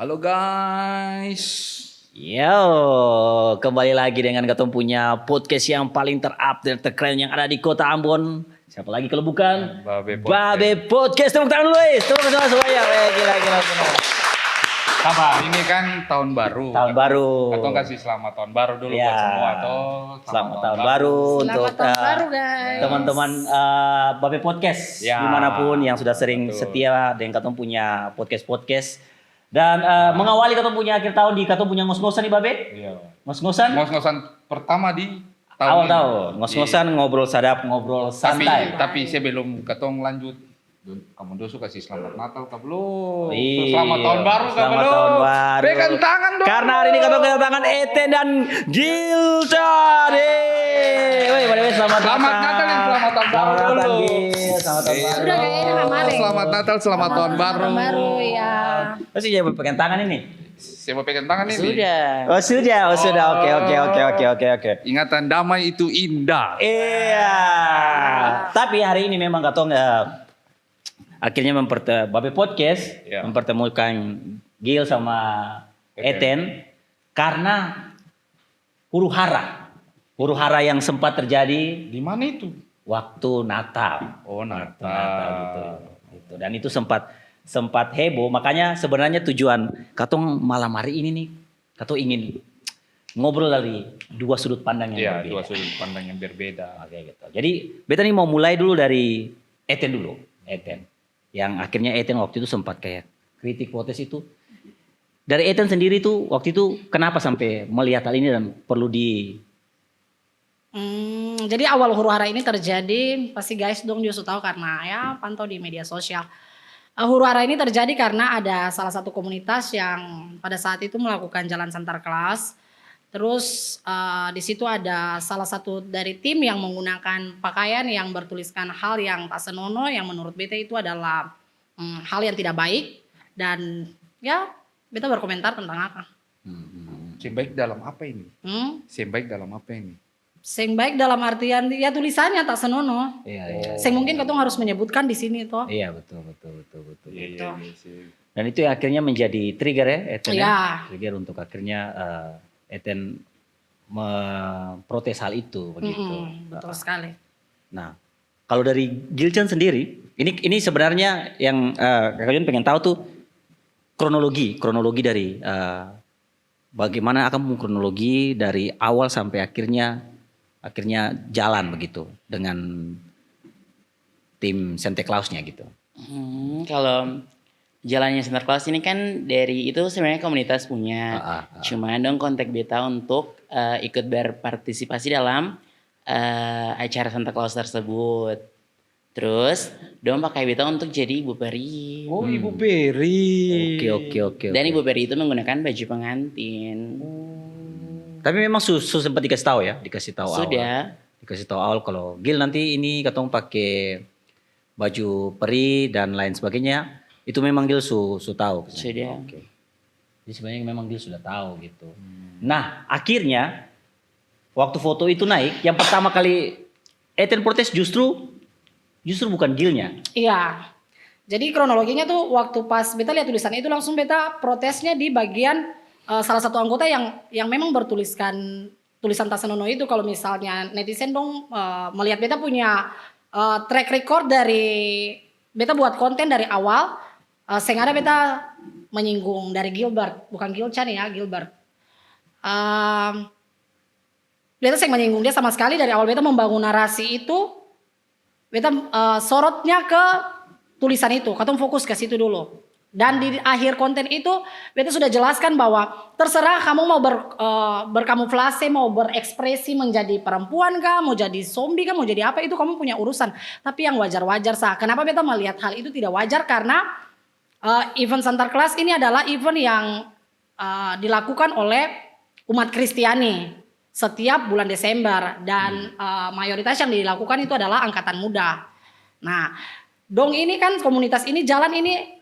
Halo guys. Yo, kembali lagi dengan Ketum punya podcast yang paling terupdate, terkeren yang ada di kota Ambon. Siapa lagi kalau bukan Babe Podcast. Tepuk tangan dulu, tepuk tangan semuanya. Gila. Sabar, ini kan tahun baru. Tahun baru. Atau kasih selamat tahun baru dulu Ya. buat semua toh. Selamat tahun baru untuk Selamat tahun baru, guys. teman-teman Babe Podcast Ya. dimanapun yang sudah sering Betul. setia dengan Ketum punya podcast. Dan mengawali Ketum punya akhir tahun di Ketum punya ngos-ngosan nih Babe. Iya. Ngos-ngosan Ngos-ngosan pertama di tahun awal ini. tahun. Ngos-ngosan ngobrol sadap, ngobrol santai. Tapi sebelum ketong lanjut, kamu dulu kasih selamat Natal kah belum? Iya, Selamat tahun baru kah selamat belum? tahun baru. Pegang tangan dong. Karena hari ini kita kedatangan Eten dan Gilda. Selamat Natal dan selamat tahun baru Selamat Natal, dulu. Gil. Selamat tahun baru. Udah kayaknya kemarin. Selamat Natal, selamat tahun baru. Tahun baru ya. Masih jangan pegang tangan ini. Saya mau pegang tangan ini. Oh sudah. Oke. Ingatan damai itu indah. Iya. Tapi hari ini memang Katong akhirnya Babe Podcast Ya. mempertemukan Gil sama Eten karena huru hara yang sempat terjadi Di mana itu? waktu Natal. Oh, Natal Natal. gitu. Dan itu sempat heboh. Makanya sebenarnya tujuan Katong malam hari ini nih, Katong ingin ngobrol dari dua sudut pandang yang Iya, berbeda. dua sudut pandang yang berbeda. Oke gitu. Jadi beta nih mau mulai dulu dari Eten dulu. Eten. Yang akhirnya Eten waktu itu sempat kayak kritik protes itu. Dari Eten sendiri tuh waktu itu kenapa sampai melihat hal ini dan perlu di Jadi awal huru hara ini terjadi pasti guys dong juga tahu karena ya pantau di media sosial. Huru hara ini terjadi karena ada salah satu komunitas yang pada saat itu melakukan jalan santar kelas. Terus di situ ada salah satu dari tim yang menggunakan pakaian yang bertuliskan hal yang tak senonoh yang menurut beta itu adalah hal yang tidak baik dan ya beta berkomentar tentang apa. Sembaik dalam apa ini? Hmm? Sembaik dalam apa ini? Sing baik dalam artian ya tulisannya tak senonoh. Iya. Sing mungkin katong harus menyebutkan di sini toh. Iya betul. Iya sih. Dan itu yang akhirnya menjadi trigger ya Eten. Iya. Trigger untuk akhirnya Eten memprotes hal itu begitu. Betul sekali. Nah, kalau dari Gilchan sendiri, ini sebenarnya yang Kakak Jun pengen tahu tuh kronologi dari bagaimana akan kronologi dari awal sampai akhirnya jalan begitu dengan tim Santa Claus-nya gitu. Kalau jalannya Santa Claus ini kan dari itu sebenarnya komunitas punya. Cuma dong kontak beta untuk ikut berpartisipasi dalam acara Santa Claus tersebut. Terus dong pakai beta untuk jadi ibu peri. Oh, Ibu Peri. Oke. Dan ibu peri itu menggunakan baju pengantin. Tapi memang sempat dikasih tahu ya, Sudah. Dikasih tahu awal kalau Gil nanti ini katong pakai baju peri dan lain sebagainya. Itu memang Gil tahu. Sudah. Oke. Jadi sebenarnya memang Gil sudah tahu gitu. Nah, akhirnya waktu foto itu naik, yang pertama kali Eten protes justru bukan Gilnya. Iya. Jadi kronologinya tuh waktu pas beta lihat tulisannya itu langsung beta protesnya di bagian salah satu anggota yang memang bertuliskan tulisan tak senonoh itu. Kalau misalnya netizen dong melihat beta punya track record dari beta buat konten dari awal, sengaja beta menyinggung dari Gilbert, bukan Gilchan ya, Gilbert. Beta sering menyinggung dia sama sekali dari awal beta membangun narasi itu, beta sorotnya ke tulisan itu, katong fokus ke situ dulu. Dan di akhir konten itu beta sudah jelaskan bahwa terserah kamu mau berkamuflase, mau berekspresi menjadi perempuan kah, mau jadi zombie kah, mau jadi apa, itu kamu punya urusan. Tapi yang wajar-wajar sah. Kenapa beta melihat hal itu tidak wajar? Karena event Santa Claus ini adalah event yang dilakukan oleh umat Kristiani setiap bulan Desember. Dan mayoritas yang dilakukan itu adalah angkatan muda. Nah, dong ini kan komunitas ini jalan ini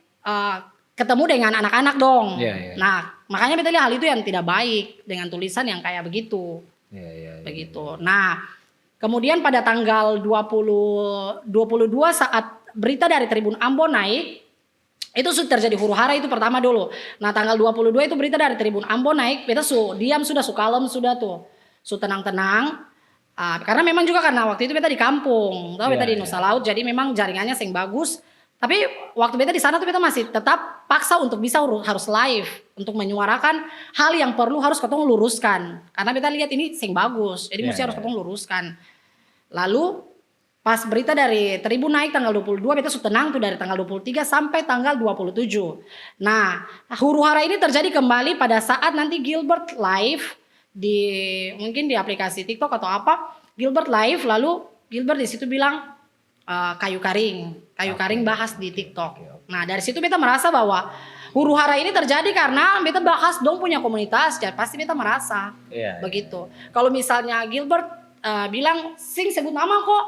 ketemu dengan anak-anak dong. Iya. Nah, makanya beta lihat hal itu yang tidak baik dengan tulisan yang kayak begitu. Iya. Begitu. Nah, kemudian pada tanggal 22 saat berita dari Tribun Ambon naik, Itu sudah terjadi huru hara itu pertama dulu. Nah tanggal 22 itu berita dari Tribun Ambon naik, beta diam sudah, kalem sudah tuh. Tenang-tenang. Karena memang juga karena waktu itu beta di kampung, beta di Nusa Laut, jadi memang jaringannya sing bagus. Tapi waktu beta di sana tuh beta masih tetap paksa untuk bisa harus live, untuk menyuarakan hal yang perlu harus ketong luruskan. Karena beta lihat ini sing bagus, jadi mesti harus ketong luruskan. Lalu pas berita dari Tribun naik tanggal 22, beta sudah tenang tuh dari tanggal 23 sampai tanggal 27. Nah, huru hara ini terjadi kembali pada saat nanti Gilbert live mungkin di aplikasi TikTok atau apa. Gilbert live, lalu Gilbert di situ bilang kayu karing bahas di TikTok. Nah, dari situ beta merasa bahwa huru hara ini terjadi karena beta bahas dong punya komunitas, jadi pasti beta merasa begitu. Kalau misalnya Gilbert bilang sing sebut nama kok,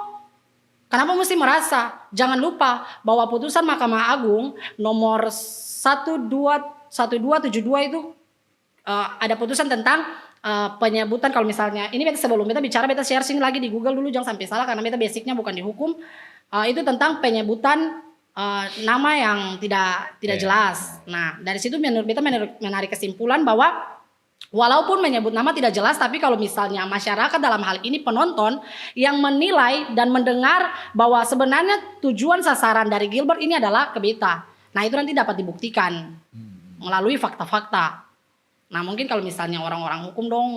kenapa mesti merasa? Jangan lupa bahwa putusan Mahkamah Agung nomor 1272 itu ada putusan tentang penyebutan, kalau misalnya ini sebelum beta bicara beta searching lagi di Google dulu, jangan sampai salah karena beta basicnya bukan di hukum. Itu tentang penyebutan nama yang tidak jelas. Nah dari situ beta menarik kesimpulan bahwa walaupun menyebut nama tidak jelas, tapi kalau misalnya masyarakat dalam hal ini penonton yang menilai dan mendengar bahwa sebenarnya tujuan sasaran dari Gilbert ini adalah ke beta. Nah itu nanti dapat dibuktikan melalui fakta-fakta. Nah mungkin kalau misalnya orang-orang hukum dong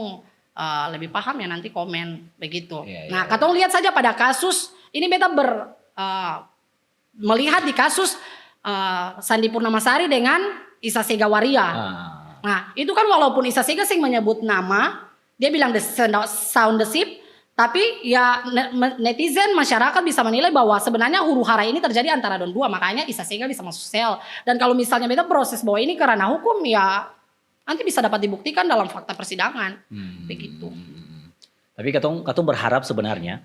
lebih paham ya nanti komen begitu. Nah katong lihat saja pada kasus, ini beta melihat di kasus Sandi Purnamasari dengan Isa Segawaria. Nah itu kan walaupun Isa Sega sing menyebut nama, dia bilang the sound the ship, tapi ya netizen masyarakat bisa menilai bahwa sebenarnya huru hara ini terjadi antara don dua, makanya Isa Sega bisa masuk sel. Dan kalau misalnya beta proses bahwa ini karena hukum ya nanti bisa dapat dibuktikan dalam fakta persidangan, begitu. Tapi katong berharap sebenarnya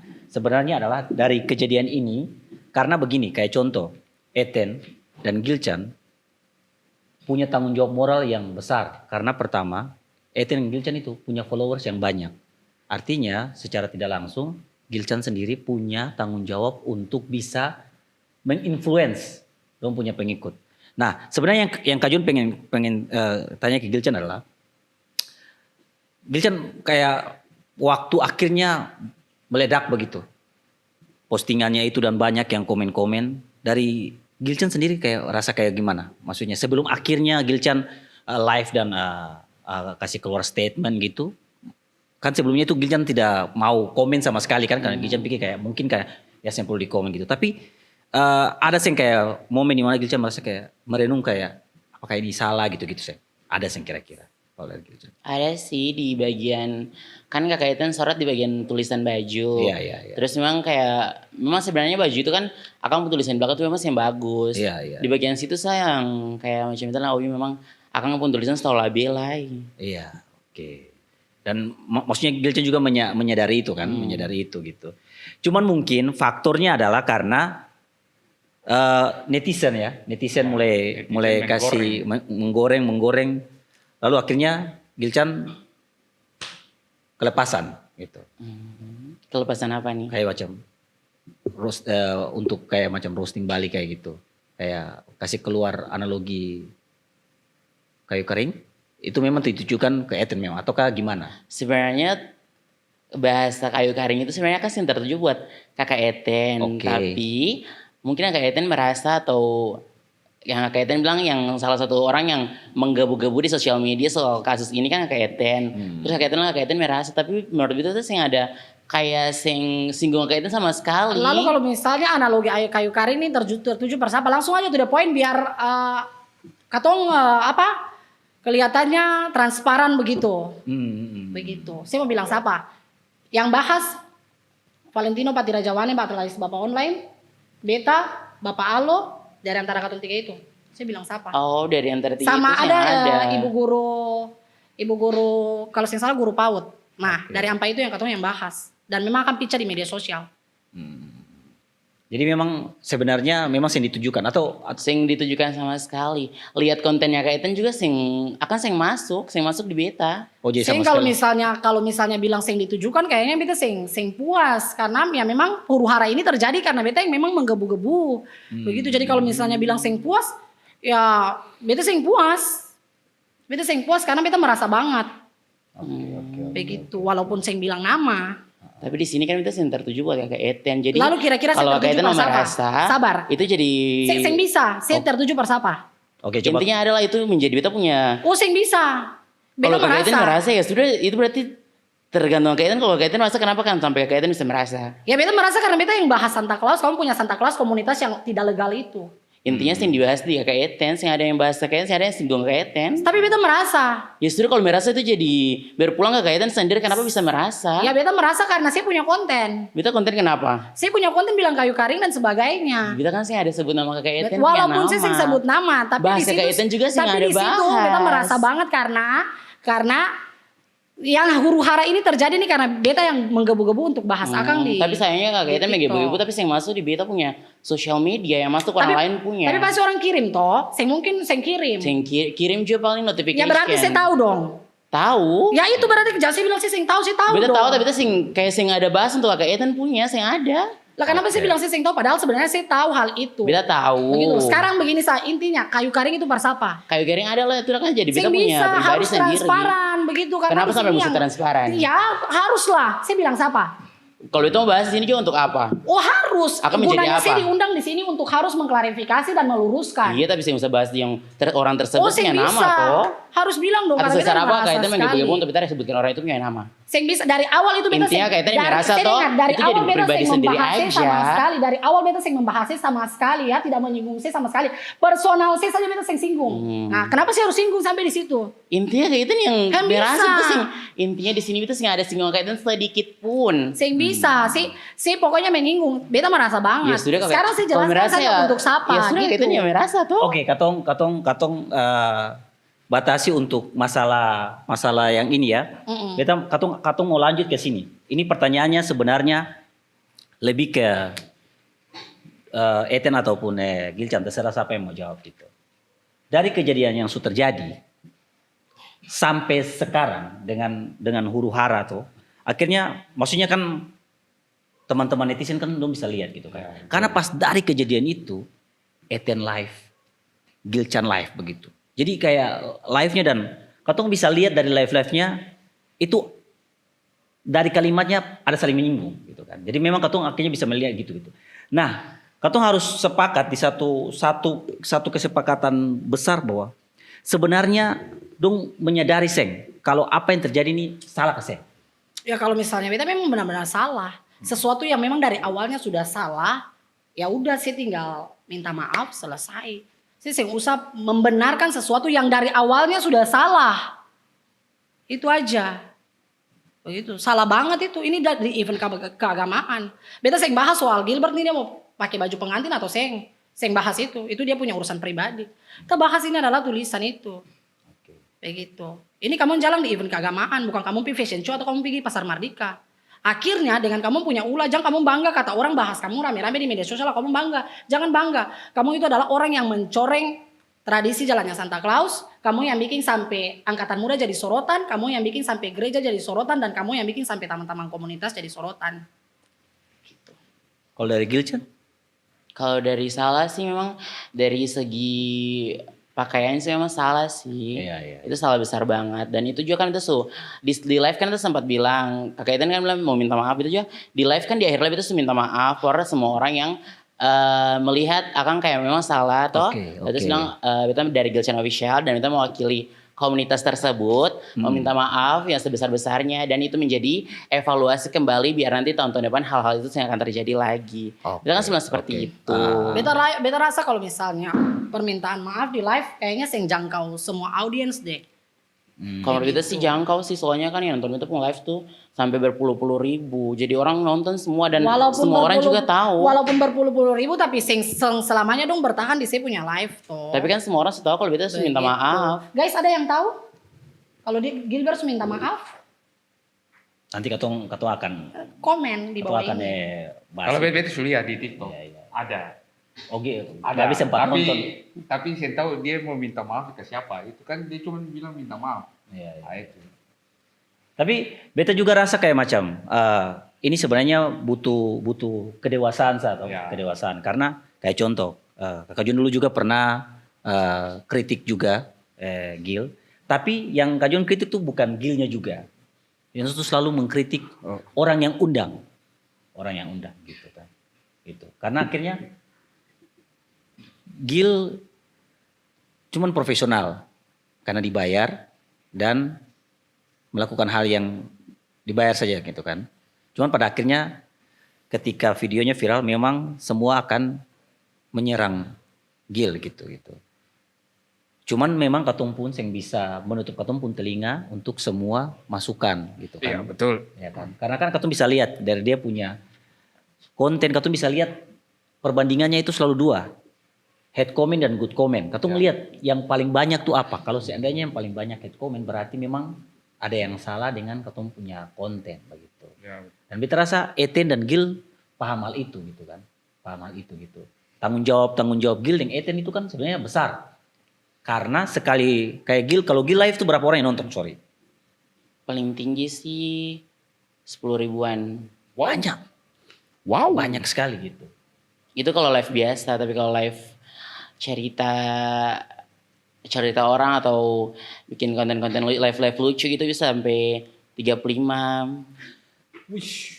adalah dari kejadian ini, karena begini, kayak contoh, Eten dan Gilchan punya tanggung jawab moral yang besar. Karena pertama, Eten dan Gilchan itu punya followers yang banyak. Artinya secara tidak langsung, Gilchan sendiri punya tanggung jawab untuk bisa menginfluence dong punya pengikut. Nah sebenarnya yang Kak Jun pengen tanya ke Gilchan adalah, Gilchan kayak waktu akhirnya meledak begitu. Postingannya itu dan banyak yang komen-komen. Dari Gilchan sendiri kayak rasa kayak gimana? Maksudnya sebelum akhirnya Gilchan live dan kasih keluar statement gitu. Kan sebelumnya itu Gilchan tidak mau komen sama sekali kan. Karena Gilchan pikir kayak mungkin kayak ya yang perlu dikomen gitu. Tapi ada sih kayak momen dimana Gilchan merasa kayak merenung kayak apakah ini salah gitu-gitu sih. Ada sih kira-kira. Ada sih di bagian, kan Kak Eten sorot di bagian tulisan baju. Iya. Terus memang sebenarnya baju itu kan akan tulisan belakang itu memang yang bagus. Iya. Di bagian situ sayang kayak macam misalnya Owi memang akan pun tulisan setau labelai. Iya, oke. Dan maksudnya Gilchan juga menyadari itu kan, menyadari itu gitu. Cuman mungkin faktornya adalah karena netizen mulai kasih menggoreng. Lalu akhirnya Gilchan kelepasan gitu. Kelepasan apa nih? Kayak macam untuk kayak macam roasting balik kayak gitu. Kayak kasih keluar analogi kayu kering. Itu memang ditujukan ke Eten memang ataukah gimana? Sebenarnya bahasa kayu kering itu sebenarnya kan tertuju buat Kakak Eten. Tapi mungkin Kakak Eten merasa atau yang Kak Eten bilang yang salah satu orang yang menggebu-gebu di sosial media soal kasus ini kan Kak Eten. Terus Kak Eten merasa, tapi menurut itu tuh yang ada kayak singgung Kak Eten sama sekali. Lalu kalau misalnya analogi kayu karing ini tertuju persapa, langsung aja to the point biar katong kelihatannya transparan begitu. Begitu. Saya mau bilang siapa? Yang bahas Valentino Patirajawane, Patrialis Bapak Online, Beta, Bapak Alo, dari antara katong tiga itu. Saya bilang siapa? Oh, dari antara tiga sama itu ada ibu guru kalau saya salah guru PAUD. Nah, dari AMPA itu yang katong yang bahas dan memang akan pica di media sosial. Jadi memang sebenarnya memang yang ditujukan atau sing ditujukan sama sekali. Lihat kontennya Kak Eten juga sing masuk di beta. Oh, jadi sing kalau misalnya bilang sing ditujukan kayaknya beta sing puas karena ya memang huru hara ini terjadi karena beta yang memang menggebu-gebu. Begitu. Jadi kalau misalnya bilang sing puas, ya beta sing puas. Beta sing puas karena beta merasa banget. Oke. Begitu, walaupun sing bilang nama. Tapi di sini kan kita sing tertuju buat kakak Eten. Jadi Lalu kira-kira kalau saya kakak tertuju Eten pas apa? merasa, Sabar. itu jadi Sing bisa, saya tertuju pas apa? Oke, coba. intinya adalah itu menjadi beta punya. Oh sing bisa. Beta Kalau kakak Eten merasa. merasa ya sudah, itu berarti tergantung kakak Eten. Kalau kakak Eten merasa, kenapa kan sampai kakak Eten bisa merasa? Ya beta merasa karena beta yang bahas Santa Claus, kamu punya Santa Claus komunitas yang tidak legal itu. Intinya sing dibahas di kakak Eten, sing ada yang bahas kakak Eten, sing ada yang singgung kakak Eten. Tapi beta merasa. Ya sudah, kalau merasa itu jadi berpulang kakak Eten sendiri, kenapa bisa merasa? Ya beta merasa karena saya punya konten. Beta konten kenapa? Saya punya konten bilang kayu karing dan sebagainya. Beta kan sing ada sebut nama kakak Eten. Walaupun punya saya sing nama. sebut nama, tapi Bahas di situ, kakak Eten juga sing tapi ada di situ bahas. beta merasa banget karena yang huru hara ini terjadi nih karena beta yang menggebu-gebu untuk bahas Akang di. Tapi sayangnya kakak Eten di menggebu-gebu, TikTok. tapi yang masuk di beta punya sosial media, yang masuk orang lain punya. Tapi pasti orang kirim toh, saya mungkin saya kirim. Sing kirim juga paling notification. Ya berarti saya tahu dong. Tahu. Ya itu berarti jangan saya bilang saya tahu Beta dong. tahu, tapi beta sing kayak sing ada bahas untuk kakak Eten punya, sing ada. Lah kenapa saya bilang saya tahu padahal sebenarnya saya tahu hal itu. Beta tahu. Begitu. Sekarang begini intinya kayu karing itu bersapa. Kayu garing ada lah, itu kan jadi beta Sing punya bisa pribadi harus sendiri. transparan begitu kan. Kenapa sampai mesti transparan? Ya haruslah. Saya bilang siapa? Kalau itu mau bahas di sini juga untuk apa? Oh harus. Akan menjadi Gunanya apa? saya diundang di sini untuk harus mengklarifikasi dan meluruskan. Iya, tapi saya bisa bahas yang orang tersebut Oh, punya saya nama bisa. toh. Harus bilang dong. Atas karena dasar beta apa merasa kaitan sekali. menggebu-gebu untuk kita sebutkan orang itu punya nama? Sing bisa dari awal itu beta Intinya kaitannya merasa saya toh, dengar, dari itu awal jadi beta pribadi sing sendiri membahasnya aja. sama sekali. Dari awal beta sing membahasnya sama sekali ya, tidak menyinggung saya sama sekali. Personal saya saja beta sing singgung. Nah, kenapa saya harus singgung sampai di situ? Intinya kaitan yang Kan merasa bisa. itu sing intinya di sini itu sing ada singgung kaitan sedikit pun. Sing bisa, si pokoknya menyinggung. Beta merasa banget. Ya sudah kalau Sekarang saya kalau jelaskan merasa saja untuk siapa Ya sudah gitu. kaitan yang merasa tuh. Oke, katong batasi untuk masalah yang ini ya. Kita katong mau lanjut ke sini. Ini pertanyaannya sebenarnya lebih ke Eten ataupun Gilcan, terserah siapa yang mau jawab gitu. Dari kejadian yang sudah terjadi sampai sekarang dengan huru hara tuh, akhirnya maksudnya kan teman-teman netizen kan belum bisa lihat gitu kan. Karena pas dari kejadian itu Eten live, Gilcan live begitu. Jadi kayak live-nya dan katong bisa lihat dari live-nya itu dari kalimatnya ada saling menyinggung gitu kan. Jadi memang katong akhirnya bisa melihat gitu. Nah, katong harus sepakat di satu kesepakatan besar bahwa sebenarnya dong menyadari seng kalau apa yang terjadi ini salah ke seng. Ya kalau misalnya beta memang benar-benar salah. Sesuatu yang memang dari awalnya sudah salah, ya udah sih tinggal minta maaf selesai. Saya sih usah membenarkan sesuatu yang dari awalnya sudah salah. Itu aja. Begitu. Salah banget itu. Ini dari event keagamaan. Beta seng bahas soal Gilbert nih dia mau pakai baju pengantin atau seng bahas itu. Itu dia punya urusan pribadi. Kita bahas ini adalah tulisan itu. Begitu. Ini kamu jalan di event keagamaan, bukan kamu pergi fashion show atau kamu pergi pasar Mardika. Akhirnya dengan kamu punya ulah, jangan kamu bangga kata orang bahas kamu rame-rame di media sosial, kamu bangga. Jangan bangga. Kamu itu adalah orang yang mencoreng tradisi jalannya Santa Claus. Kamu yang bikin sampai angkatan muda jadi sorotan, kamu yang bikin sampai gereja jadi sorotan, dan kamu yang bikin sampai teman-teman komunitas jadi sorotan. Gitu. Kalau dari Gilcan? Kalau dari salah sih memang dari segi pakaian sih memang salah sih. Iya. Itu salah besar banget. Dan itu juga kan itu di live kan itu sempat bilang, Kakak Eten kan bilang mau minta maaf, itu juga di live kan di akhir live itu minta maaf for semua orang yang melihat Akang kayak memang salah toh. Terus bilang kita dari Gilcan Official dan kita mewakili komunitas tersebut meminta maaf yang sebesar-besarnya dan itu menjadi evaluasi kembali biar nanti tahun-tahun depan hal-hal itu yang akan terjadi lagi. Itu kan sebenarnya seperti itu. Beta rasa kalau misalnya permintaan maaf di live kayaknya sing jangkau semua audiens deh. Kalau kita sih jangkau sih, soalnya kan yang nonton itu pun live tuh sampai berpuluh-puluh ribu. Jadi orang nonton semua dan semua orang juga tahu. Walaupun berpuluh-puluh ribu tapi sing selamanya dong bertahan di saya punya live tuh. Tapi kan semua orang tahu kalau kita harus minta maaf. Guys, ada yang tahu? Kalau Gilbert minta maaf? Nanti katong akan Komen di bawah ini. bahas. Kalau bete sudah lihat di TikTok. Iya. Ada. Oke, Ada. habis sempat nonton. Tapi saya tahu dia mau minta maaf ke siapa. Itu kan dia cuma bilang minta maaf. Iya. Nah, itu. Tapi beta juga rasa kayak macam ini sebenarnya butuh kedewasaan atau Ya. kedewasaan karena kayak contoh Kakak Jun dulu juga pernah kritik juga Gil. Tapi yang Kak Jon kritik tuh bukan Gilnya juga. Yang itu selalu mengkritik orang yang undang. Orang yang undang gitu kan. Gitu. Karena akhirnya Gil cuman profesional karena dibayar dan melakukan hal yang dibayar saja gitu kan. Cuman pada akhirnya ketika videonya viral memang semua akan menyerang Gil gitu. Cuman memang katong pun yang bisa menutup katong pun telinga untuk semua masukan gitu kan. Iya, betul. Ya kan? Karena kan katong bisa lihat dari dia punya konten, katong bisa lihat perbandingannya itu selalu dua. Head comment dan good comment. Katong lihat yang paling banyak tuh apa? Kalau seandainya yang paling banyak head comment berarti memang ada yang salah dengan katong punya konten begitu. Ya, Dan beta rasa Eten dan Gil paham hal itu gitu kan. Paham hal itu gitu. Tanggung jawab Gil dan Eten itu kan sebenarnya besar. Karena sekali kayak Gil, kalau Gil live tuh berapa orang yang nonton? Sorry. Paling tinggi sih 10 ribuan. Banyak. wow. Banyak sekali gitu. Itu kalau live biasa, tapi kalau live cerita orang atau bikin konten-konten live lucu gitu bisa sampai 35.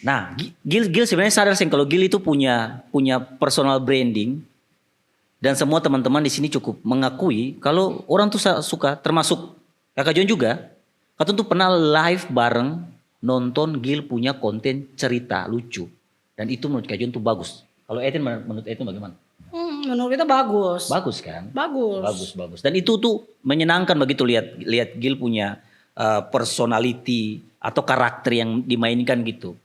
Nah, Gil sebenarnya sadar sih kalau Gil itu punya personal branding dan semua teman-teman di sini cukup mengakui kalau orang tuh suka, termasuk Kakak Jon juga. Kakak tuh pernah live bareng nonton Gil punya konten cerita lucu dan itu menurut Kak Jon tuh bagus. Kalau Eten menurut Eten bagaimana? Menurut kita bagus. Bagus kan? Bagus. Dan itu tuh menyenangkan begitu lihat Gil punya personality atau karakter yang dimainkan gitu.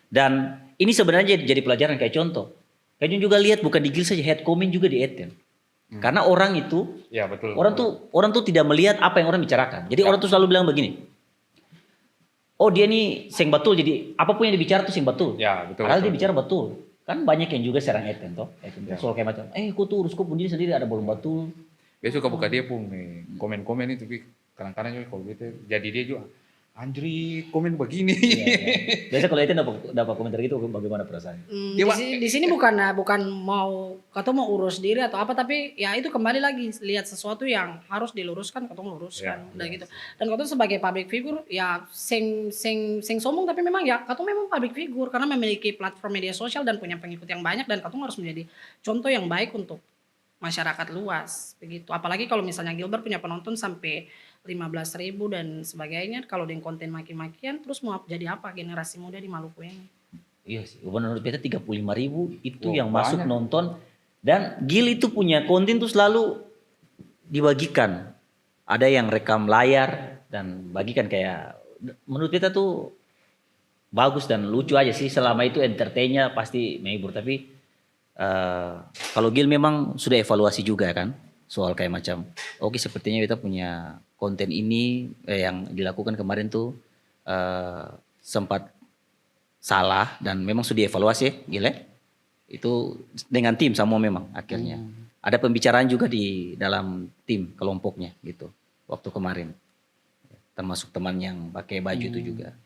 Dan ini sebenarnya jadi pelajaran kayak contoh. Kayak juga lihat bukan di Gil saja, head comment juga di Eten. Karena orang itu, Ya, betul. orang tuh tidak melihat apa yang orang bicarakan. Jadi orang tuh selalu bilang begini. Oh dia nih sing betul, jadi apapun yang dibicara tuh sing betul. Ya, betul. Padahal betul. dia bicara betul. Kan banyak yang juga serang Eten toh. Soal kayak macam, kok tuh urus kok pun diri sendiri ada belum betul. Dia suka buka dia pun nih komen-komen itu, tapi kadang-kadang juga kalau gitu jadi dia juga Andri komen begini. Iya. Biasa kalau Eten dapat komentar gitu bagaimana perasaan? Di sini bukan mau katong mau urus diri atau apa, tapi ya itu kembali lagi lihat sesuatu yang harus diluruskan katong luruskan udah gitu. Dan katong sebagai public figure ya sing sombong, tapi memang ya katong memang public figure karena memiliki platform media sosial dan punya pengikut yang banyak, dan katong harus menjadi contoh yang baik untuk masyarakat luas begitu. Apalagi kalau misalnya Gilbert punya penonton sampai 15.000 dan sebagainya, kalau dengan konten maki-makian terus mau jadi apa generasi muda di Maluku ini? Iya sih, menurut beta 35.000 itu Wah, yang masuk banyak. nonton. Dan Gil itu punya konten tuh selalu dibagikan. Ada yang rekam layar dan bagikan kayak, menurut beta tuh bagus dan lucu aja sih. Selama itu entertainnya pasti menghibur. Tapi kalau Gil memang sudah evaluasi juga kan. Soal kayak macam, oke sepertinya kita punya konten ini yang dilakukan kemarin tuh sempat salah dan memang sudah dievaluasi, gile. Itu dengan tim semua memang akhirnya. Ada pembicaraan juga di dalam tim kelompoknya gitu waktu kemarin. Termasuk teman yang pakai baju itu juga.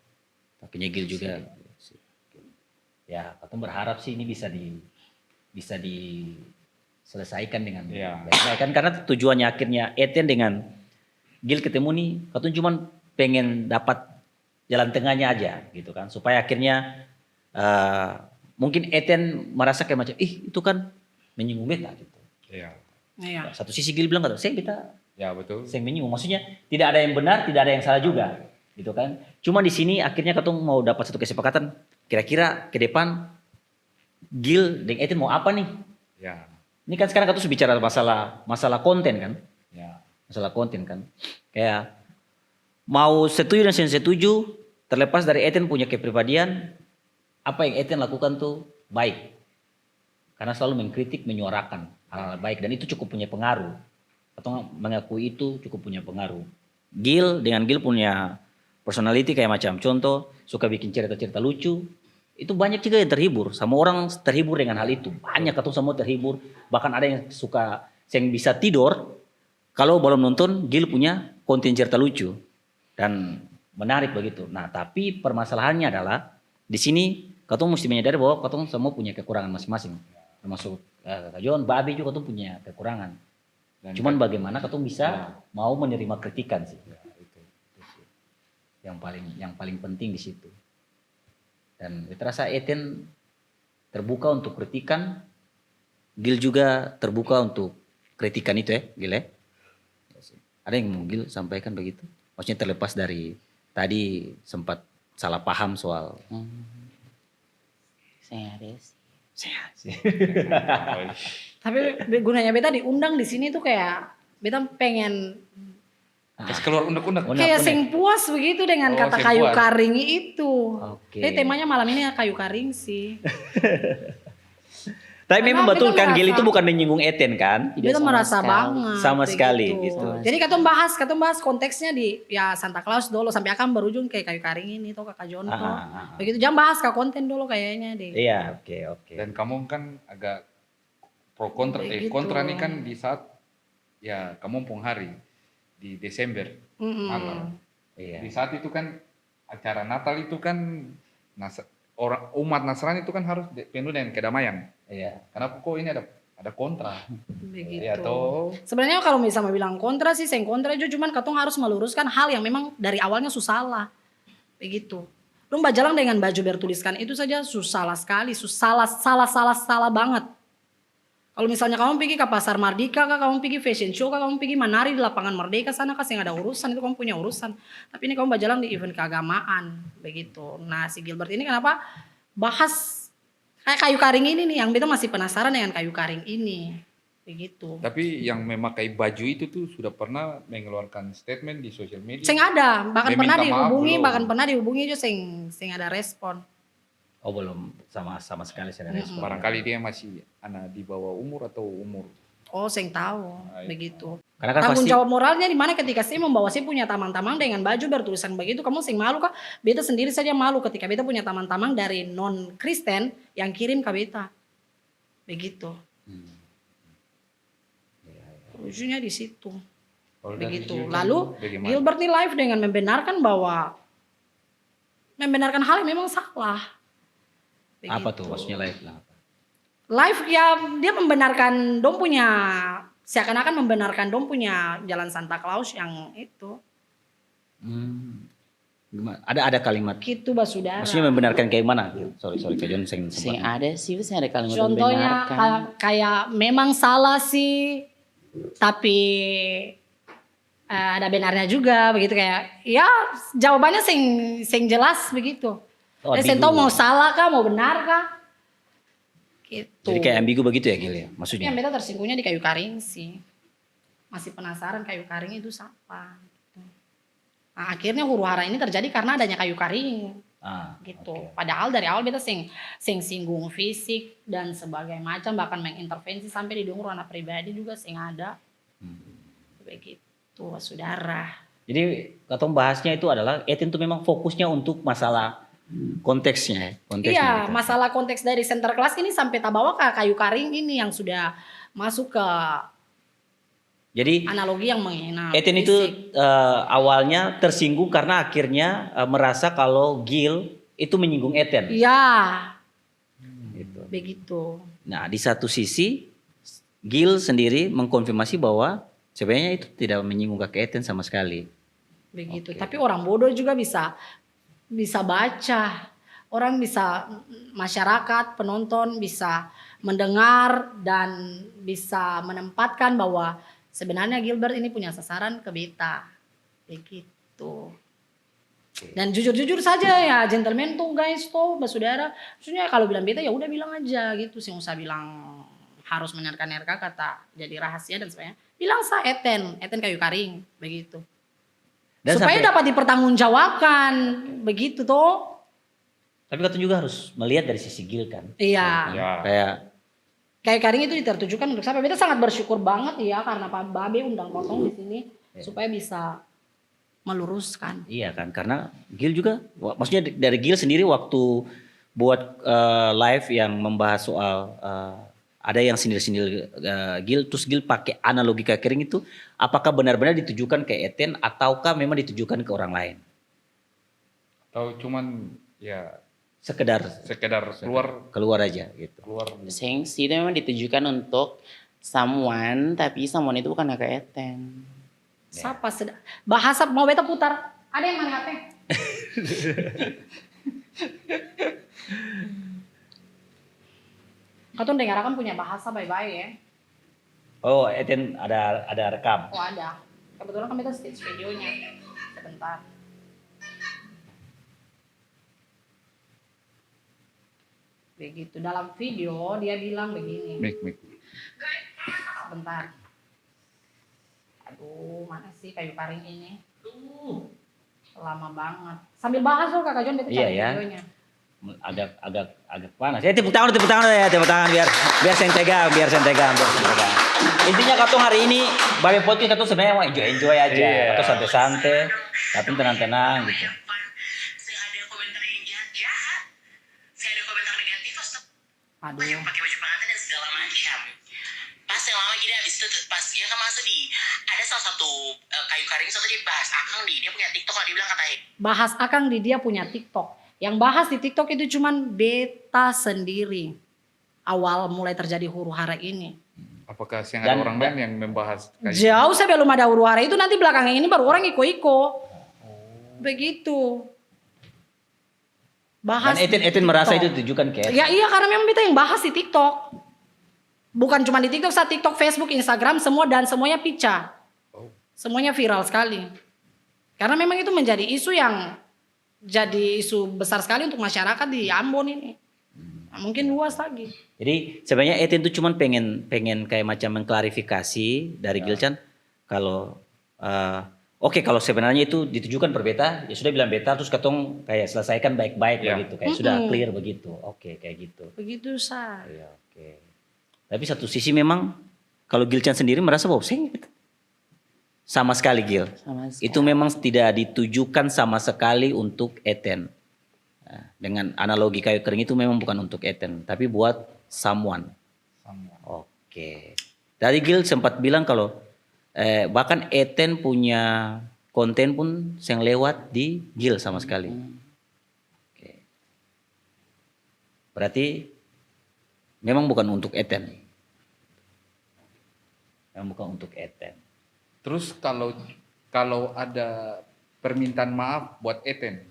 Pakainya Gil juga. Ya, katong berharap sih ini bisa diselesaikan dengan baik kan, karena tujuannya akhirnya Eten dengan Gil ketemu nih, katong cuman pengen dapat jalan tengahnya aja gitu kan, supaya akhirnya mungkin Eten merasa kayak macam itu kan menyinggung beta gitu. Iya. Iya. Satu sisi Gil bilang saya beta Ya, betul. saya menyinggung, maksudnya tidak ada yang benar, tidak ada yang salah juga gitu kan. Cuma di sini akhirnya katong mau dapat satu kesepakatan, kira-kira ke depan Gil dan Eten mau apa nih? Ya. Ini kan sekarang katong bicara masalah konten kan? Ya. Masalah konten kan. Kayak mau setuju dan setuju, terlepas dari Eten punya kepribadian, apa yang Eten lakukan tuh baik. Karena selalu mengkritik, menyuarakan hal-hal baik, dan itu cukup punya pengaruh. Atau mengakui itu cukup punya pengaruh. Gil punya personality kayak macam contoh, suka bikin cerita-cerita lucu. Itu banyak juga yang terhibur, sama orang terhibur dengan hal itu. Banyak atau semua terhibur, bahkan ada yang suka, yang bisa tidur kalau belum nonton Gil punya konten cerita lucu dan menarik begitu. Nah, tapi permasalahannya adalah di sini katong mesti menyadari bahwa katong semua punya kekurangan masing-masing. Termasuk Kak Jon, Babi juga katong punya kekurangan. Dan Cuman bagaimana katong bisa Ya. mau menerima kritikan sih. Ya, itu sih. Yang paling penting di situ. Dan kita rasa Etienne terbuka untuk kritikan, Gil juga terbuka untuk kritikan itu ya, Gil ya. Ada yang mau Gil sampaikan begitu? Maksudnya terlepas dari tadi sempat salah paham soal Saya ada sih. Tapi gunanya beta diundang di sini tuh kayak beta pengen Terus keluar unek-unek. kayak sing puas begitu dengan Oh, kata sing kayu puas. karing itu. Oke. Jadi temanya malam ini ya kayu karing sih. Tapi memang Karena betul kita kan Gil merasa- itu bukan menyinggung Etienne kan? Tidak Beta sama merasa sekali. banget. Sama begitu. sekali gitu. Jadi katong bahas konteksnya di ya Santa Claus dulu sampai akan berujung kayak kayu karing ini tuh Kakak Jonto. Begitu jangan bahas ke konten dulu kayaknya deh. Iya, oke. Dan kamu kan agak pro kontra, Begitu. kontra nih kan di saat ya kamu pun hari di Desember Natal. Iya. Di saat itu kan acara Natal itu kan orang umat Nasrani itu kan harus penuh dengan kedamaian. Iya. Kenapa kok ini ada kontra? Begitu. Ya toh. Sebenarnya kalau misalnya bilang kontra sih, seng kontra juga cuman katong harus meluruskan hal yang memang dari awalnya salah. Begitu. Lu mbak jalan dengan baju bertuliskan itu saja salah sekali, salah banget. Kalau misalnya kamu pergi ke pasar Mardika kah, kamu pergi fashion show kah, kamu pergi menari di lapangan Merdeka sana kah, nggak ada urusan, itu kamu punya urusan. Tapi ini kamu mbak jalan di event keagamaan, begitu. Nah si Gilbert ini kenapa bahas kayak kayu karing ini nih, yang beta masih penasaran dengan kayu karing ini, begitu. Tapi yang memakai baju itu tuh sudah pernah mengeluarkan statement di sosial media. Sing ada, bahkan Dia pernah minta maaf dihubungi, belum? bahkan pernah dihubungi aja sing ada respon. Oh belum sama sekali saya ada respon. Barangkali dia masih anak di bawah umur atau umur. Oh, sing tahu, Nah, itu. begitu. Karena kan Tanggung pasti jawab moralnya di mana ketika saya membawa saya punya tamang-tamang dengan baju bertulisan begitu, kamu sing malu kah? Beta sendiri saja malu ketika beta punya tamang-tamang dari non Kristen yang kirim ke beta, begitu. Ujungnya di situ, Kalau dari begitu. Gilbert, Lalu bagaimana? Gilbert nih live dengan membenarkan hal yang memang salah. apa Begitu. tuh maksudnya live lah. Live ya dia membenarkan dong punya seakan-akan membenarkan dong punya jalan Santa Claus yang itu. Gimana? Ada kalimat. Gitu basudara. Maksudnya membenarkan kayak mana? Sorry Kak Jon Sing sempat. ada sih, saya ada kalimat Contohnya membenarkan. kayak memang salah sih, tapi ada benarnya juga begitu kayak ya jawabannya sing jelas begitu. Oh, Saya ambigu. tahu mau salah kah mau benar kah? Gitu. Jadi kayak ambigu begitu ya Gil ya? Tapi Maksudnya. yang beta tersinggungnya di kayu karing sih. Masih penasaran kayu karing itu siapa. Gitu. Nah, akhirnya huru hara ini terjadi karena adanya kayu karing. Gitu. Oke. Padahal dari awal beta sing singgung fisik dan sebagainya macam, bahkan mengintervensi sampai di ranah pribadi juga sing ada. Begitu, saudara. Jadi katong bahasnya itu adalah Etienne itu memang fokusnya untuk masalah konteksnya. Iya, masalah konteks dari center class ini sampai tabawa ke kayu karing ini yang sudah masuk ke Jadi analogi yang menghina. Etienne itu fisik. awalnya tersinggung karena akhirnya merasa kalau Gil itu menyinggung Etienne. Iya, Gitu. begitu. Nah di satu sisi Gil sendiri mengkonfirmasi bahwa sebenarnya itu tidak menyinggung Kak Etienne sama sekali. Begitu. Oke. Tapi orang bodoh juga bisa baca. Orang bisa, masyarakat, penonton bisa mendengar dan bisa menempatkan bahwa sebenarnya Gilbert ini punya sasaran ke beta. Begitu. Dan jujur-jujur saja ya, gentleman tuh guys tuh, saudara. Maksudnya kalau bilang beta ya udah bilang aja gitu, sih usah bilang harus menerka-nerka kata jadi rahasia dan sebagainya. Bilang sa Etienne kayu karing, begitu. Dan Supaya sampai- dapat dipertanggungjawabkan, begitu toh. Tapi katanya juga harus melihat dari sisi Gil kan. Iya. Ya. Kayak Kayu karing itu ditertujukan untuk siapa? Beta sangat bersyukur banget ya karena Pak Babe undang potong di sini supaya bisa meluruskan. iya kan karena Gil juga maksudnya dari Gil sendiri waktu buat live yang membahas soal ada yang sindir-sindir Gil terus Gil pakai analogi kayak kering itu apakah benar-benar ditujukan ke Etienne ataukah memang ditujukan ke orang lain? Atau cuman ya Sekedar sekedar keluar keluar aja gitu. keluar Sing itu memang ditujukan untuk someone, tapi someone itu bukan kakak Eten. Siapa bahasa mau beta putar. Ada yang mana HP? Kau dengar kan punya bahasa bye-bye ya. Oh, Eten ada rekam. Oh ada. Kebetulan kami stage videonya. Sebentar. Begitu dalam video dia bilang begini. Mik. Sebentar. Aduh, mana sih kayu paring ini? Lama banget. Sambil bahas loh Kakak John beta cari videonya. Agak panas. Ya tepuk tangan ya, tepuk tangan biar sentegang. Intinya katong hari ini Babe Podcast katong sebenarnya mau enjoy aja. Iya. Katong santai-santai, tapi tenang-tenang gitu. Saya ada komentar yang jahat. Saya ada komentar negatif Aduh. yang pakai baju pengantin dan segala macam. Pas yang lama gini habis itu pas dia kan masuk di ada salah satu kayu karing satu dia bahas Akang dia punya TikTok lah dia bilang katanya. Bahas Akang dia punya TikTok. Yang bahas di TikTok itu cuman beta sendiri. Awal mulai terjadi huru-hara ini. Apakah ada orang lain yang membahas kayak Jauh sebelum ada huru-hara itu nanti belakangnya ini baru orang iko-iko. Begitu. Bahas. Dan Eten merasa itu ditujukan ke Eten. Ya iya karena memang beta yang bahas di TikTok. Bukan cuma di TikTok, saat TikTok, Facebook, Instagram semua dan semuanya pecah. Semuanya viral sekali. Karena memang itu menjadi isu yang jadi isu besar sekali untuk masyarakat di Ambon ini. Nah, mungkin luas lagi. Jadi sebenarnya Eten tuh cuman pengen kayak macam mengklarifikasi dari Gilchan kalau oke, kalau sebenarnya itu ditujukan per beta, ya sudah bilang beta terus katong kayak selesaikan baik-baik begitu, kayak sudah clear begitu. Oke, kayak gitu. Begitu Sa. Ya, oke. Tapi satu sisi memang kalau Gilchan sendiri merasa bahwa sama sekali Gil. Sama sekali. Itu memang tidak ditujukan sama sekali untuk Eten. Nah, dengan analogi kayu kering itu memang bukan untuk Eten, tapi buat someone. Oke. Tadi Gil sempat bilang kalau bahkan Eten punya konten pun yang lewat di Gil sama sekali. Oke. Berarti memang bukan untuk Eten. Memang bukan untuk Eten. Terus kalau ada permintaan maaf buat Eten,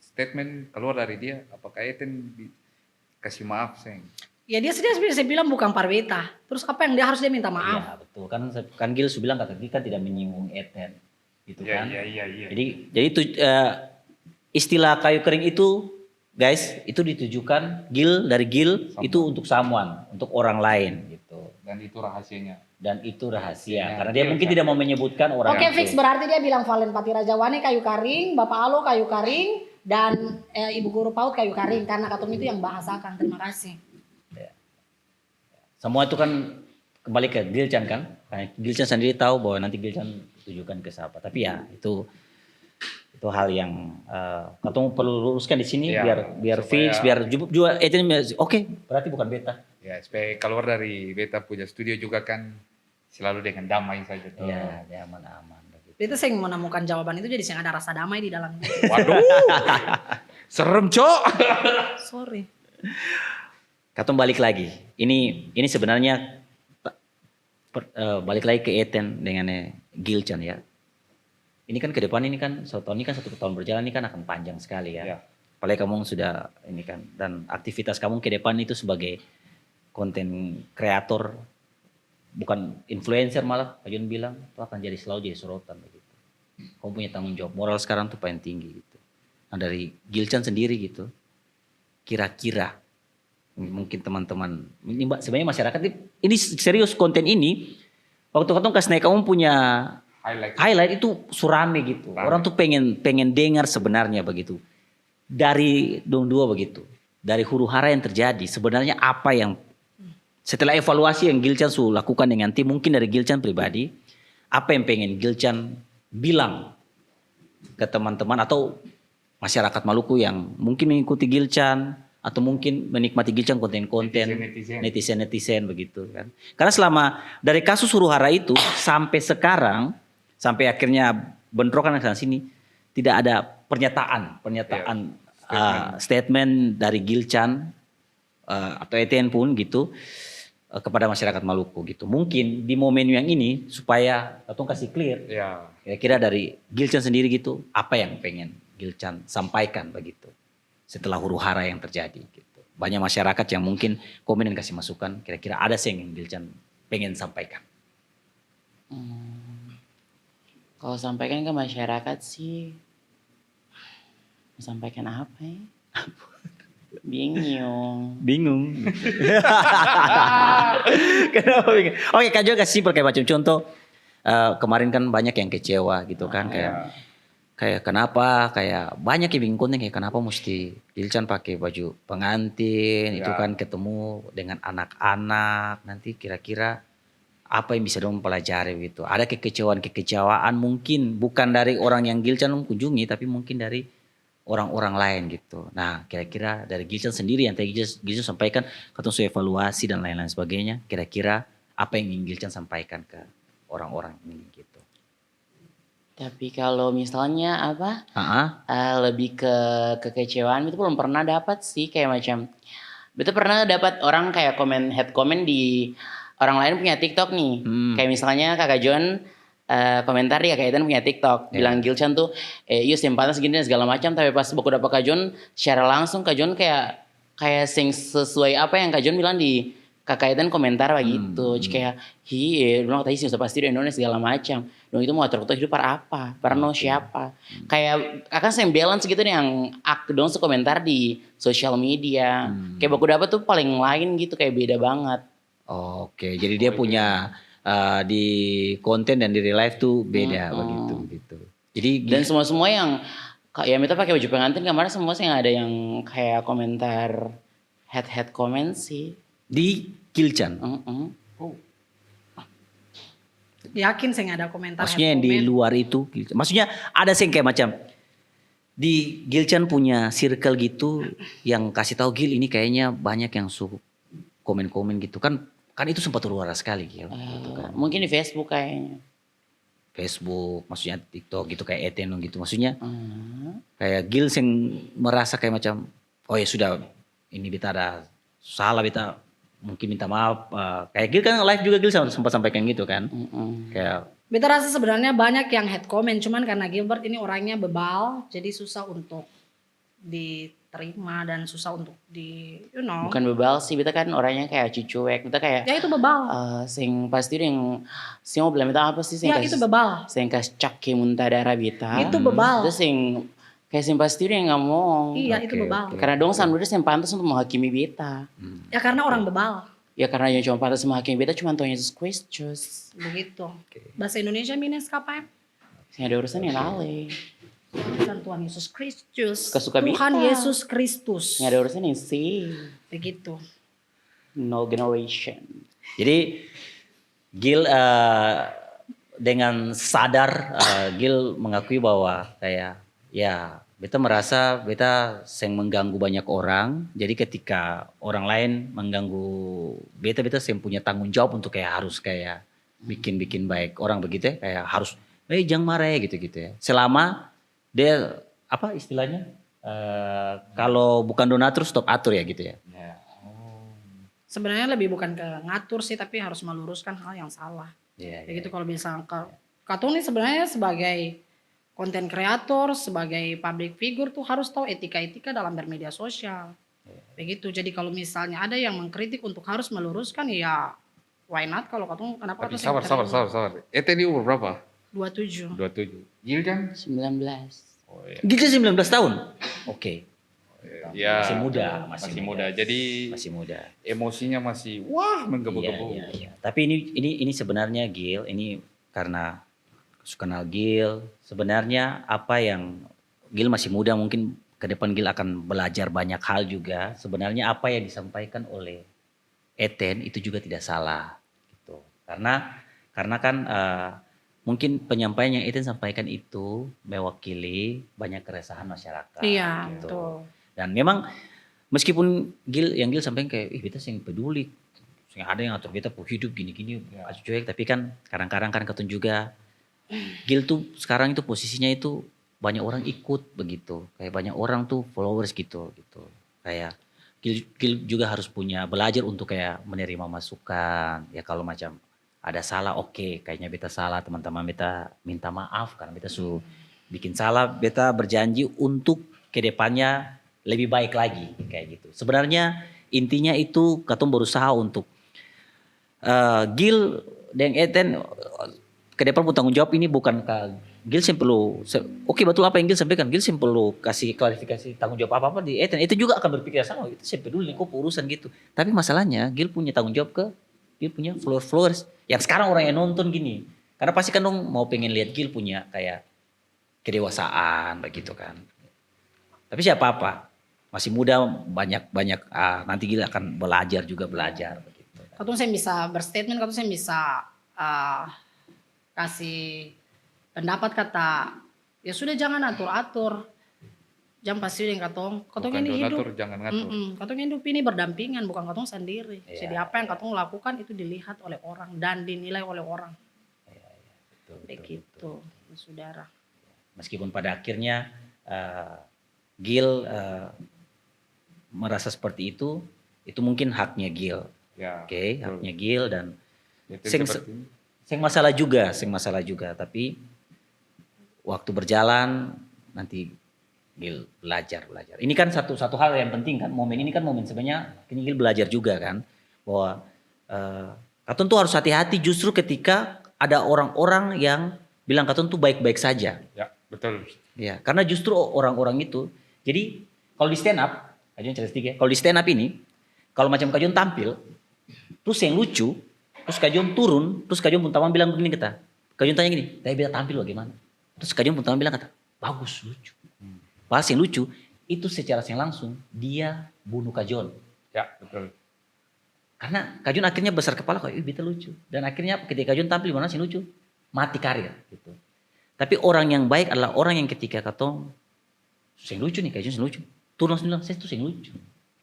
statement keluar dari dia, apakah Eten kasih maaf, Seng? Ya dia saya bilang bukan parbeta. Terus apa yang dia harus minta Iya maaf? betul kan Gil sudah bilang kata dia kan tidak menyinggung Eten, gitu kan? Iya. Jadi itu istilah kayu kering itu guys itu ditujukan dari Gil itu untuk someone, untuk orang lain gitu. Dan itu rahasianya. Dan itu rahasia Ya, karena dia Gil mungkin kan. tidak mau menyebutkan orang Oke itu. fix berarti dia bilang Valen Pati Rajawane kayu karing, Bapak Alo kayu karing, dan Ibu Guru PAUD kayu karing. Karena katong itu yang bahasakan. Terima kasih. Semua itu kan kembali ke Gilchan kan? Karena Gilchan sendiri tahu bahwa nanti Gilchan tujukan ke siapa. Tapi ya itu hal yang katong perlu luruskan di sini Ya, biar supaya- fix, biar juga Eten oke, berarti bukan beta. Ya, supaya keluar dari beta punya studio juga kan selalu dengan damai saja. Ya, dia aman-aman begitu. Itu saya menemukan jawaban itu jadi saya ada rasa damai di dalamnya. Waduh, serem cok. Sorry. Katong balik lagi. Ini sebenarnya balik lagi ke Eten dengan Gilchan ya. Ini kan ke depan ini kan satu tahun berjalan ini kan akan panjang sekali ya. Ya. Apalagi kamu sudah ini kan dan aktivitas kamu ke depan itu sebagai konten kreator bukan influencer malah Kajun bilang itu akan selalu jadi sorotan begitu. Kamu punya tanggung jawab moral sekarang tuh paling tinggi gitu. Nah dari Gilchan sendiri gitu, kira-kira mungkin teman-teman ini sebenarnya masyarakat ini serius konten ini waktu katong kasih naik kamu punya highlight itu surame gitu. Rame. Orang tuh pengen dengar sebenarnya begitu. Dari dong dua begitu. Dari huru-hara yang terjadi sebenarnya apa yang setelah evaluasi yang Gilchan lakukan dengan tim mungkin dari Gilchan pribadi apa yang pengen Gilchan bilang ke teman-teman atau masyarakat Maluku yang mungkin mengikuti Gilchan atau mungkin menikmati Gilchan konten-konten netizen begitu kan. Karena selama dari kasus huru-hara itu sampai sekarang sampai akhirnya bentrokan sana sini tidak ada pernyataan statement dari Gilchan atau Eten pun gitu kepada masyarakat Maluku gitu. Mungkin di momen yang ini supaya katong kasih clear. Ya. Kira-kira dari Gilchan sendiri gitu, apa yang pengen Gilchan sampaikan begitu setelah huru-hara yang terjadi gitu. Banyak masyarakat yang mungkin komen dan kasih masukan, kira-kira ada sih yang Gilchan pengen sampaikan. Kalau sampaikan ke masyarakat sih, mau sampaikan apa ya? Bingung. Bingung. Kenapa bingung? Oke, Kak Jo kasih simpel kayak macam contoh. Kemarin kan banyak yang kecewa gitu kan, kayak kenapa, kayak banyak yang bingung konten kayak kenapa mesti Gilchan pakai baju pengantin itu kan ketemu dengan anak-anak, nanti kira-kira apa yang bisa dong pelajari gitu. Ada kekecewaan mungkin bukan dari orang yang Gilchan kunjungi, tapi mungkin dari orang-orang lain gitu. Nah, kira-kira dari Gilchan sendiri yang tadi Gilchan sampaikan, katong sudah evaluasi dan lain-lain sebagainya. Kira-kira apa yang ingin Gilchan sampaikan ke orang-orang ini gitu. Tapi kalau misalnya apa? Lebih ke kekecewaan itu belum pernah dapat sih, kayak macam betul pernah dapat orang kayak head comment di orang lain punya TikTok nih. Kayak misalnya Kakak John komentar dia kayak punya TikTok bilang Gilchan tuh iya sempadan segini dan segala macam, tapi pas aku dapat Kak John secara langsung Kak John kayak sing sesuai apa yang Kak John bilang di Kakak Eden komentar begitu, kayak bilang tadi sih pasti di Indonesia segala macam. Dong itu mau atur hidup para apa, para no siapa. Kayak akan saya balance gitu nih yang aku dong sekomentar di sosial media. Kayak baku dapat tuh paling lain gitu, kayak beda banget. Oke, jadi dia punya di konten dan di real life tuh beda begitu gitu. Jadi dan semua yang ya kita pakai baju pengantin kemarin semua sih ada yang kayak komentar head comment sih di Gilchan. Yakin saya nggak ada komentar. Maksudnya yang di luar itu, maksudnya ada sih kayak macam di Gilchan punya circle gitu yang kasih tahu Gil ini kayaknya banyak yang suka komen-komen gitu kan itu sempat huru-hara sekali Gil. Gitu kan. Mungkin di Facebook kayaknya. Facebook, maksudnya TikTok gitu kayak Eten gitu, maksudnya kayak Gil yang merasa kayak macam oh ya sudah ini beta ada salah, beta mungkin minta maaf. Kayak Gil kan live juga Gil sempat sampaikan gitu kan. Kayak beta rasa sebenarnya banyak yang head comment, cuman karena Gilbert ini orangnya bebal, jadi susah untuk diterima dan susah untuk Bukan bebal sih, beta kan orangnya kayak cuek, beta kayak ya itu bebal. Sing pasti yang mau bilang beta apa sih? Ya itu bebal. Sing kas cak muntah darah beta. Itu bebal. Terus sing kayak sing pasti yang ngomong. Iya itu bebal. Karena dong sanudnya yang pantas untuk menghakimi beta. Ya karena orang bebal. Ya karena yang cuma pantas menghakimi beta cuma Tuhan Yesus Kristus. Begitu. Bahasa Indonesia minus kapan? Sing ada urusan yang lale. Urusan Tuhan Yesus Kristus. Kesuka Tuhan beta. Yesus Kristus. Yang ada urusan yang sih. Begitu. No generation. jadi Gil dengan sadar Gil mengakui bahwa kayak ya beta merasa beta seng mengganggu banyak orang, jadi ketika orang lain mengganggu beta seng punya tanggung jawab untuk kayak harus kayak bikin baik orang begitu ya, kayak harus jangan marah ya gitu ya. Selama dia apa istilahnya kalau bukan donatur stop atur ya gitu ya. Sebenarnya lebih bukan ke ngatur sih, tapi harus meluruskan hal yang salah. Begitu kalau bisa Katong nih sebenarnya sebagai konten kreator, sebagai public figure tuh harus tahu etika-etika dalam bermedia sosial. Begitu. Jadi kalau misalnya ada yang mengkritik untuk harus meluruskan ya why not, kalau Katong kenapa Tapi Katong sabar. Eten umur berapa? 27. 27. Gilchan? 19. Oh iya. Gilchan 19 tahun. Oke. Ya, Masih muda. Jadi masih muda. Emosinya masih menggebu-gebu. Iya. Tapi ini sebenarnya Gil, ini karena kenal Gil, sebenarnya apa yang Gil masih muda, mungkin ke depan Gil akan belajar banyak hal juga. Sebenarnya apa yang disampaikan oleh Eten itu juga tidak salah gitu. Karena kan mungkin penyampaian yang Eten sampaikan itu mewakili banyak keresahan masyarakat. Iya, gitu. betul. Dan memang meskipun Gil sampaikan kayak beta sing peduli, sing ada yang atur beta hidup gini-gini cuek, tapi kan kadang-kadang kan ketun juga Gil tuh sekarang itu posisinya itu banyak orang ikut begitu, kayak banyak orang tuh followers gitu. Kayak Gil juga harus punya belajar untuk kayak menerima masukan. Ya kalau macam ada salah, oke, kayaknya beta salah, teman-teman beta minta maaf karena beta bikin salah, beta berjanji untuk kedepannya lebih baik lagi kayak gitu. Sebenarnya intinya itu katong berusaha untuk Gil dan Eten ke depan bertanggung jawab ini bukan ke Gil perlu oke betul apa yang Gil sampaikan, Gil perlu kasih klarifikasi tanggung jawab apa di Eten juga akan berpikir sama, itu peduli kok urusan gitu. Tapi masalahnya Gil punya tanggung jawab ke Gil punya followers yang sekarang orang yang nonton gini, karena pasti kan dong mau pengen lihat Gil punya kayak kedewasaan begitu kan. Tapi siapa apa masih muda, banyak nanti Gil akan belajar begitu. Katong saya bisa berstatement, katong saya bisa kasih pendapat kata ya sudah jangan atur-atur, jangan pasti dengan katong ini hidup, jangan ngatur. katong hidup ini berdampingan bukan katong sendiri. Jadi apa yang katong lakukan itu dilihat oleh orang dan dinilai oleh orang. Begitu, saudara. Meskipun pada akhirnya Gil merasa seperti itu mungkin haknya Gil. Ya, Oke, haknya Gil dan sing masalah juga, tapi waktu berjalan nanti Gil belajar. Ini kan satu hal yang penting kan, momen ini kan momen sebenarnya ini Gil belajar juga kan bahwa katun tuh harus hati-hati justru ketika ada orang-orang yang bilang katun tuh baik-baik saja. Ya, betul. Ya, karena justru orang-orang itu, jadi kalau di stand up, kalau di stand up ini, kalau macam Kajon tampil, terus yang lucu, terus Kajon turun, terus Kajon Puntawan bilang begini kata, Kajon tanya gini, tadi beta tampil bagaimana? Terus Kajon Puntawan bilang kata, bagus, lucu. Pas yang lucu, itu secara langsung dia bunuh Kajon. Ya, betul. Karena Kajon akhirnya besar kepala, kok beta lucu. Dan akhirnya ketika Kajon tampil mana sih lucu, mati karir gitu. Tapi orang yang baik adalah orang yang ketika katong, sing lucu nih, Kajon sing lucu. Turun bilang, saya tuh sing lucu.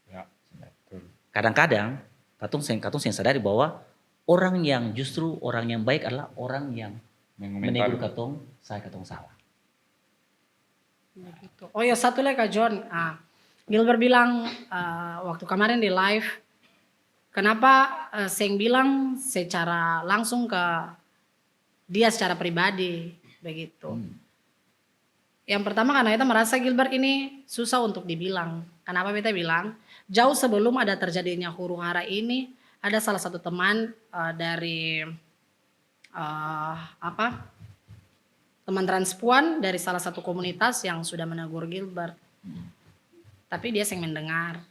Ya, betul. Kadang-kadang katong sing sadari bahwa orang yang baik adalah orang yang menegur katong, saya katong salah. Begitu. Oh ya satu lagi Kak John, Gilbert bilang waktu kemarin di live, kenapa Seng bilang secara langsung ke dia secara pribadi begitu. Yang pertama karena kita merasa Gilbert ini susah untuk dibilang. Kenapa kita bilang? Jauh sebelum ada terjadinya huru hara ini, ada salah satu teman dari teman transpuan dari salah satu komunitas yang sudah menegur Gilbert. Tapi dia sering mendengar.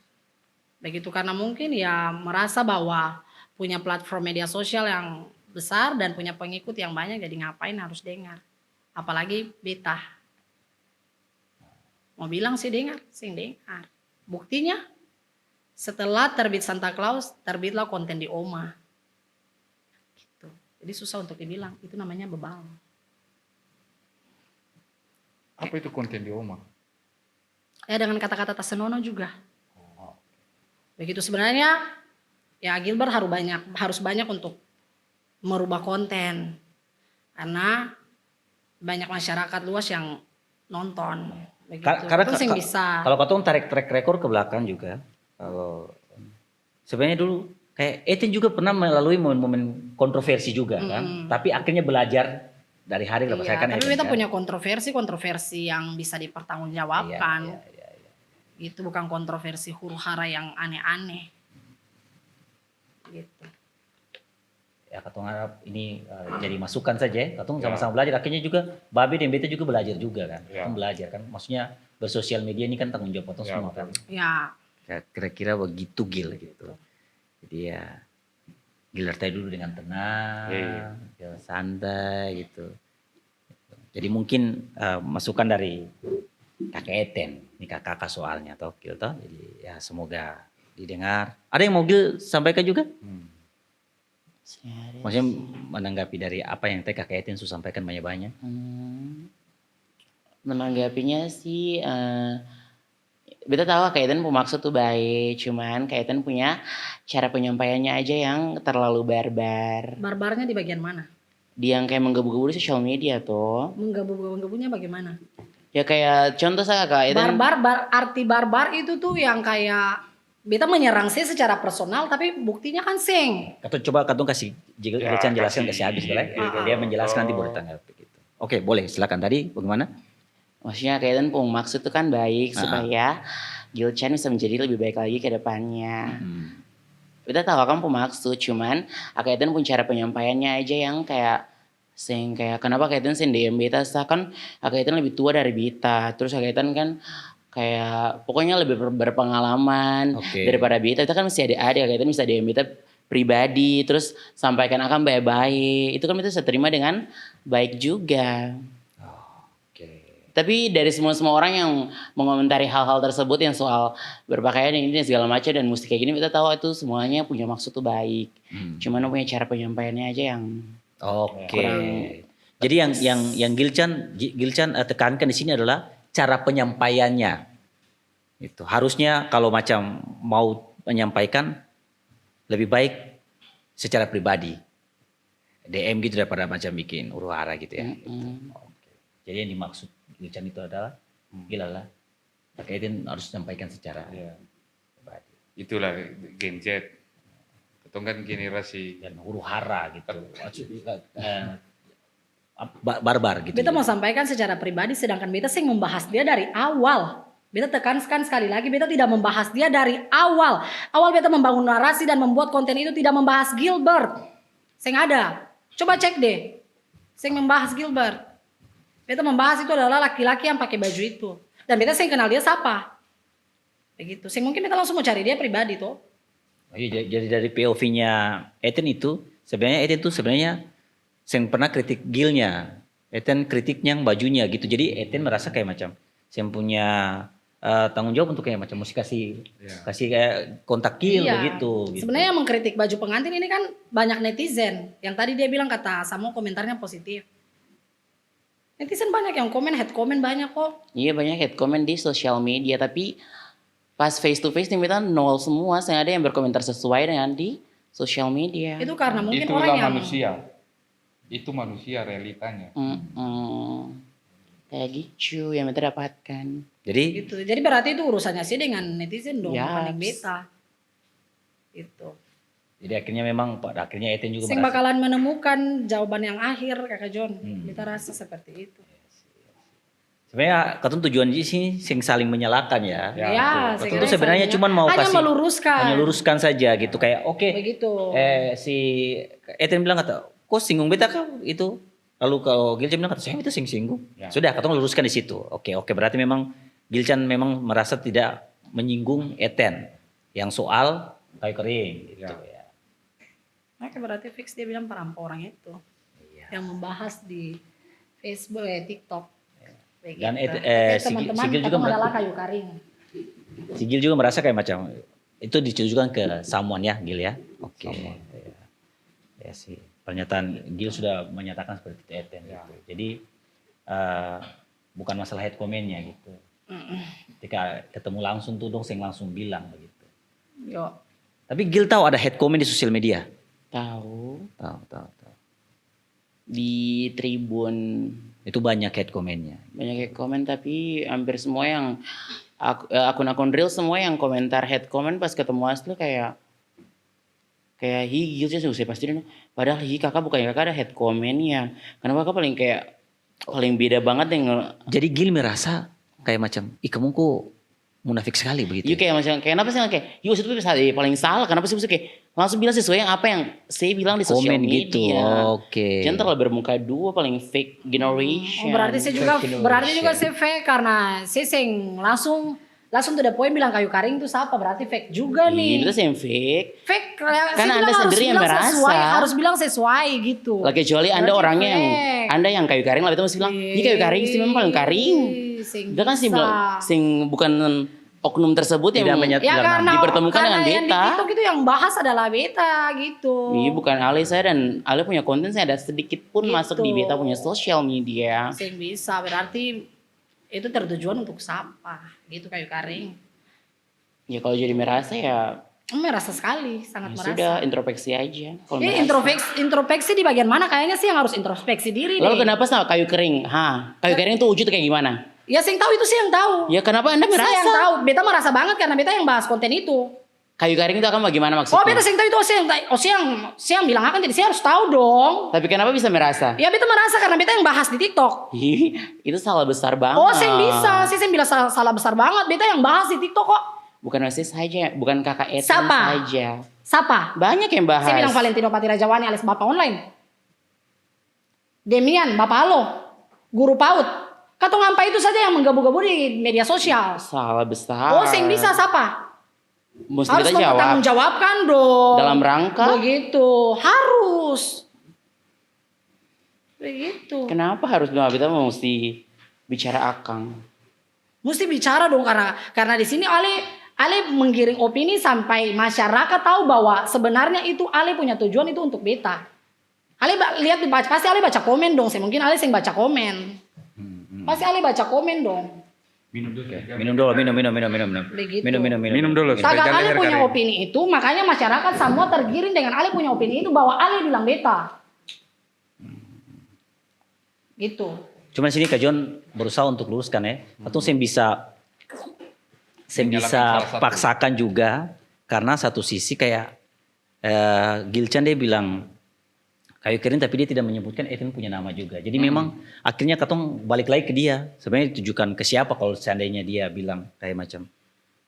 Begitu karena mungkin ya merasa bahwa punya platform media sosial yang besar dan punya pengikut yang banyak, jadi ngapain harus dengar. Apalagi beta. Mau bilang sih dengar, sing dengar. Buktinya setelah terbit Santa Claus, terbitlah konten di Oma. Gitu. Jadi susah untuk dibilang, itu namanya bebal. Apa itu konten di Oma? Ya dengan kata-kata Tasenono juga. Begitu sebenarnya ya Gilbert harus banyak untuk merubah konten. Karena banyak masyarakat luas yang nonton. Begitu. Karena bisa. Kalau katong tarik track record ke belakang juga, kalau sebenarnya dulu kayak Eten juga pernah melalui momen-momen kontroversi juga kan, tapi akhirnya belajar dari hari ke hari. Tapi kita punya kontroversi yang bisa dipertanggungjawabkan. Itu bukan kontroversi huru hara yang aneh-aneh. Gitu. Ya katong harap ini jadi masukan saja ya. Katong sama-sama belajar. Akhirnya juga Babe dan Beta juga belajar juga kan. Katong belajar kan. Maksudnya bersosial media ini kan tanggung jawab katong semua kan. Ya. Kira-kira begitu Gil gitu. Jadi ya Gil tadi dulu dengan tenang, santai gitu. Jadi mungkin masukan dari kakak Eten, ini kakak soalnya toh Gil toh. Jadi ya semoga didengar. Ada yang mau Gil sampaikan juga? Maksudnya menanggapi dari apa yang kakak Eten sudah sampaikan banyak-banyak. Menanggapinya sih beta tahu Kak Eten maksud tuh baik, cuman Kak Eten punya cara penyampaiannya aja yang terlalu barbar. Barbarnya di bagian mana? Dia yang kayak menggebu-gebu di sosial media tuh. Menggebu-gebunya bagaimana? Ya kayak contoh saya Kak Eten. Arti barbar itu tuh yang kayak beta menyerang saya secara personal tapi buktinya kan seng. Katong kasih Gilcan jelaskan kasih habis boleh. gitu. Dia menjelaskan nanti baru tanggapi gitu. Oke, boleh silakan tadi bagaimana? Maksudnya Kaiden pun maksud itu kan baik supaya Gilcan bisa menjadi lebih baik lagi ke depannya. Kita tahu kan pemaksud, cuman Kaiden pun cara penyampaiannya aja yang kayak kenapa Kaiden sing DM beta kan Kaiden lebih tua dari beta, terus Kaiden kan kayak pokoknya lebih berpengalaman daripada beta. Kita kan masih ada Kaiden bisa DM beta pribadi, terus sampaikan akan baik-baik, itu kan beta bisa terima dengan baik juga. Tapi dari semua orang yang mengomentari hal-hal tersebut yang soal berpakaian ini dan segala macam dan musik kayak gini, kita tahu itu semuanya punya maksud tuh baik. Cuman punya cara penyampaiannya aja yang kurang. Jadi yang Gilcan tekankan di sini adalah cara penyampaiannya. Itu harusnya kalau macam mau menyampaikan lebih baik secara pribadi. DM gitu daripada macam bikin huru-hara gitu ya. Jadi yang dimaksud Gilcan itu adalah gila lah. Kaiden harus sampaikan secara pribadi. Itulah Gen Z. Ketong kan generasi Dan huru-hara gitu. Barbar gitu. Beta mau sampaikan secara pribadi sedangkan beta sing membahas dia dari awal. Beta tekankan sekali lagi, beta tidak membahas dia dari awal. Awal beta membangun narasi dan membuat konten itu tidak membahas Gilbert. Sing ada. Coba cek deh. Sing membahas Gilbert. Beta membahas itu adalah laki-laki yang pakai baju itu. Dan beta sing kenal dia siapa. Begitu. Sing mungkin beta langsung mau cari dia pribadi tuh. Jadi dari POV-nya Eten itu sebenarnya sing pernah kritik Gilnya. Eten kritiknya yang bajunya gitu. Jadi Eten merasa kayak macam saya punya tanggung jawab untuk kayak macam mesti kasih kayak kontak Gil begitu. Sebenarnya yang mengkritik baju pengantin ini kan banyak netizen. Yang tadi dia bilang kata Samo komentarnya positif. Netizen banyak yang komen, head comment banyak kok. Iya banyak head comment di sosial media, tapi pas face to face nih kita nol semua. Saya ada yang berkomentar sesuai dengan di sosial media. Itu karena mungkin itulah orang yang manusia. Itu manusia realitanya. Kayak gitu yang kita dapatkan. Jadi gitu. Jadi berarti itu urusannya sih dengan netizen dong, bukan yang beta. Gitu. Jadi akhirnya memang pada akhirnya Eten juga Sing bakalan menemukan jawaban yang akhir Kakak John. Kita rasa seperti itu. Sebenarnya katun tujuan di sini sing saling menyalahkan ya. Ya, Katun tuh sebenarnya cuma mau hanya kasih meluruskan saja gitu kayak begitu. si Eten bilang kata, "Kok singgung beta kau itu?" Lalu kalau Gilcan bilang kata, "Saya itu singgung." Sudah, katun luruskan di situ. Oke, berarti memang Gilcan memang merasa tidak menyinggung Eten yang soal kayu kering gitu ya. Maka berarti fix dia bilang perampok orang itu. Yang membahas di Facebook, TikTok. Begitu. Dan teman-teman Sigil juga adalah kayu karing. Sigil juga merasa kayak macam itu ditujukan ke someone ya Gil ya. Oke. Ya sih. Pernyataan Gil sudah menyatakan seperti itu Eten gitu. Jadi bukan masalah head comment-nya gitu. Ketika ketemu langsung tuh dong sing langsung bilang begitu. Yo. Tapi Gil tahu ada head comment di sosial media? Tahu. Tahu. Di Tribun Itu banyak head comment-nya. banyak yang komen, tapi hampir semua yang akun-akun real semua yang komentar head comment pas ketemu asli kayak Gil sih saya pasti dong. Padahal kakak bukannya kakak ada head comment-nya. Kenapa kakak paling beda banget dengan. Jadi Gil merasa kayak macam, kamu kok munafik sekali begitu. Iya kayak macam kenapa sih kayak itu paling salah, kenapa sih kayak langsung bilang sesuai yang apa yang saya bilang di sosial komen media. gitu. Oke. Jangan terlalu bermuka dua, paling fake generation. Berarti juga saya fake karena saya sing langsung to the point bilang kayu karing itu siapa, berarti fake juga nih. Itu yang fake. Fake Karena Anda sendiri yang merasa. Harus bilang sesuai gitu. Lah kecuali Anda Berarti orangnya fake. yang Anda yang kayu karing lah itu mesti bilang, "Ini kayu karing sih memang paling karing." Dia kan sing bukan oknum tersebut yang dipertemukan dengan beta. Yang di TikTok itu yang bahas adalah beta gitu. Iya bukan Ale, saya dan Ale punya konten saya ada sedikit pun masuk di beta punya sosial media. Sing bisa berarti itu tertujuan untuk sampah gitu kayu karing. Ya kalau jadi merasa ya merasa sekali, sangat merasa. Sudah introspeksi aja. Introspeksi di bagian mana kayaknya sih yang harus introspeksi diri. Lalu kenapa sama kayu kering? Kayu kering itu wujud kayak gimana? Ya sing tahu itu sih yang tahu. Ya kenapa Anda merasa? Saya yang tahu. Beta merasa banget karena beta yang bahas konten itu. Kayu Karing itu akan bagaimana Oh maksudnya? beta sing tahu itu siang bilang akan jadi saya harus tahu dong. Tapi kenapa bisa merasa? Ya beta merasa karena beta yang bahas di TikTok. Itu salah besar banget. Oh saya bisa, saya bilang salah besar banget. Beta yang bahas di TikTok kok. Bukan Osi saja, bukan kakak Eten Siapa? saja. Siapa? Banyak yang bahas. Saya bilang Valentino Pati Rajawani alias Bapak Online. Demian, Bapak Alo, Guru PAUD. Katong Ampa itu saja yang menggabu-gabu di media sosial. Salah besar. Oh, yang bisa siapa? Mesti Harus kita jawab. mempertanggungjawabkan dong. Dalam rangka? Begitu, harus. Begitu. Kenapa harus bilang kita mesti bicara Akang? Mesti bicara dong karena di sini Ale menggiring opini sampai masyarakat tahu bahwa sebenarnya itu Ale punya tujuan itu untuk beta. Ale lihat pasti Ale baca komen dong. Saya mungkin Ale sing baca komen. Pasti Ale baca komen dong. Minum dulu ya. Minum dulu, minum. Begitu. Minum dulu. supaya Saat jangan Ale leher punya kering. opini itu, makanya masyarakat semua tergiring dengan Ale punya opini itu bahwa Ale bilang beta. Gitu. Cuma di sini Kak John berusaha untuk luruskan ya. Atau saya bisa Menyalahkan salah satu. paksakan juga karena satu sisi kayak Gilchan dia bilang Kayu Karing tapi dia tidak menyebutkan Eten punya nama juga. Jadi memang akhirnya katong balik lagi ke dia. Sebenarnya ditujukan ke siapa kalau seandainya dia bilang kayak macam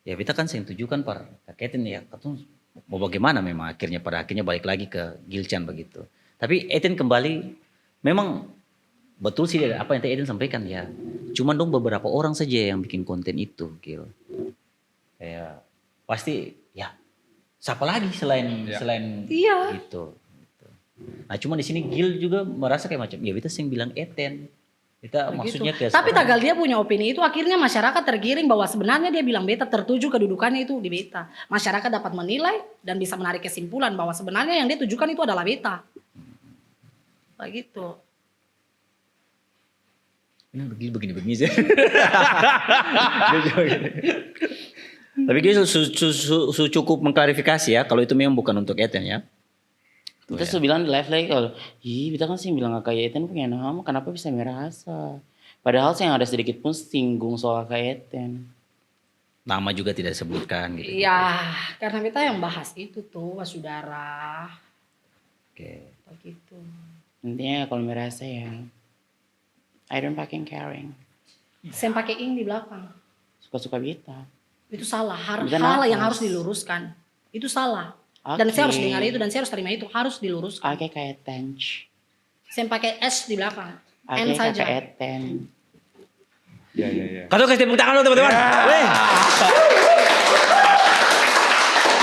ya kita kan saya tujukan par Eten ya. Katong mau bagaimana memang akhirnya pada akhirnya balik lagi ke Gilchan begitu. Tapi Eten kembali memang betul sih apa yang Eten sampaikan ya. Cuman dong beberapa orang saja yang bikin konten itu, Gil. Kayak pasti ya siapa lagi selain Iya. gitu. Nah cuma di sini Gil juga merasa kayak macam ya kita sing bilang Eten. Kita maksudnya ke Tapi tagal dia punya opini itu akhirnya masyarakat tergiring bahwa sebenarnya dia bilang beta tertuju kedudukannya itu di beta. Masyarakat dapat menilai dan bisa menarik kesimpulan bahwa sebenarnya yang dia tujukan itu adalah beta. Begitu. ini begini sih. Tapi Gil cukup mengklarifikasi ya kalau itu memang bukan untuk Eten ya. Terus lu bilang di live lagi kalau, kita kan sih bilang kayak Eten punya nama, kenapa bisa merasa? Padahal saya ada sedikit pun singgung soal kayak Eten. Nama juga tidak disebutkan gitu. Iya, karena beta yang bahas itu tuh, saudara. Oke. Begitu. Intinya kalau merasa ya, I don't fucking caring. Saya pakai ing di belakang. Suka-suka beta. Itu salah, hal Bukan yang nafas. harus diluruskan. Itu salah. Dan saya harus Oke. dengar itu dan saya harus terima itu, harus diluruskan. Oke kayak Tench. Saya pakai S di belakang. N Oke saja. kakak Eten. Ya. Kau kasih tepuk tangan dulu teman-teman. Weh.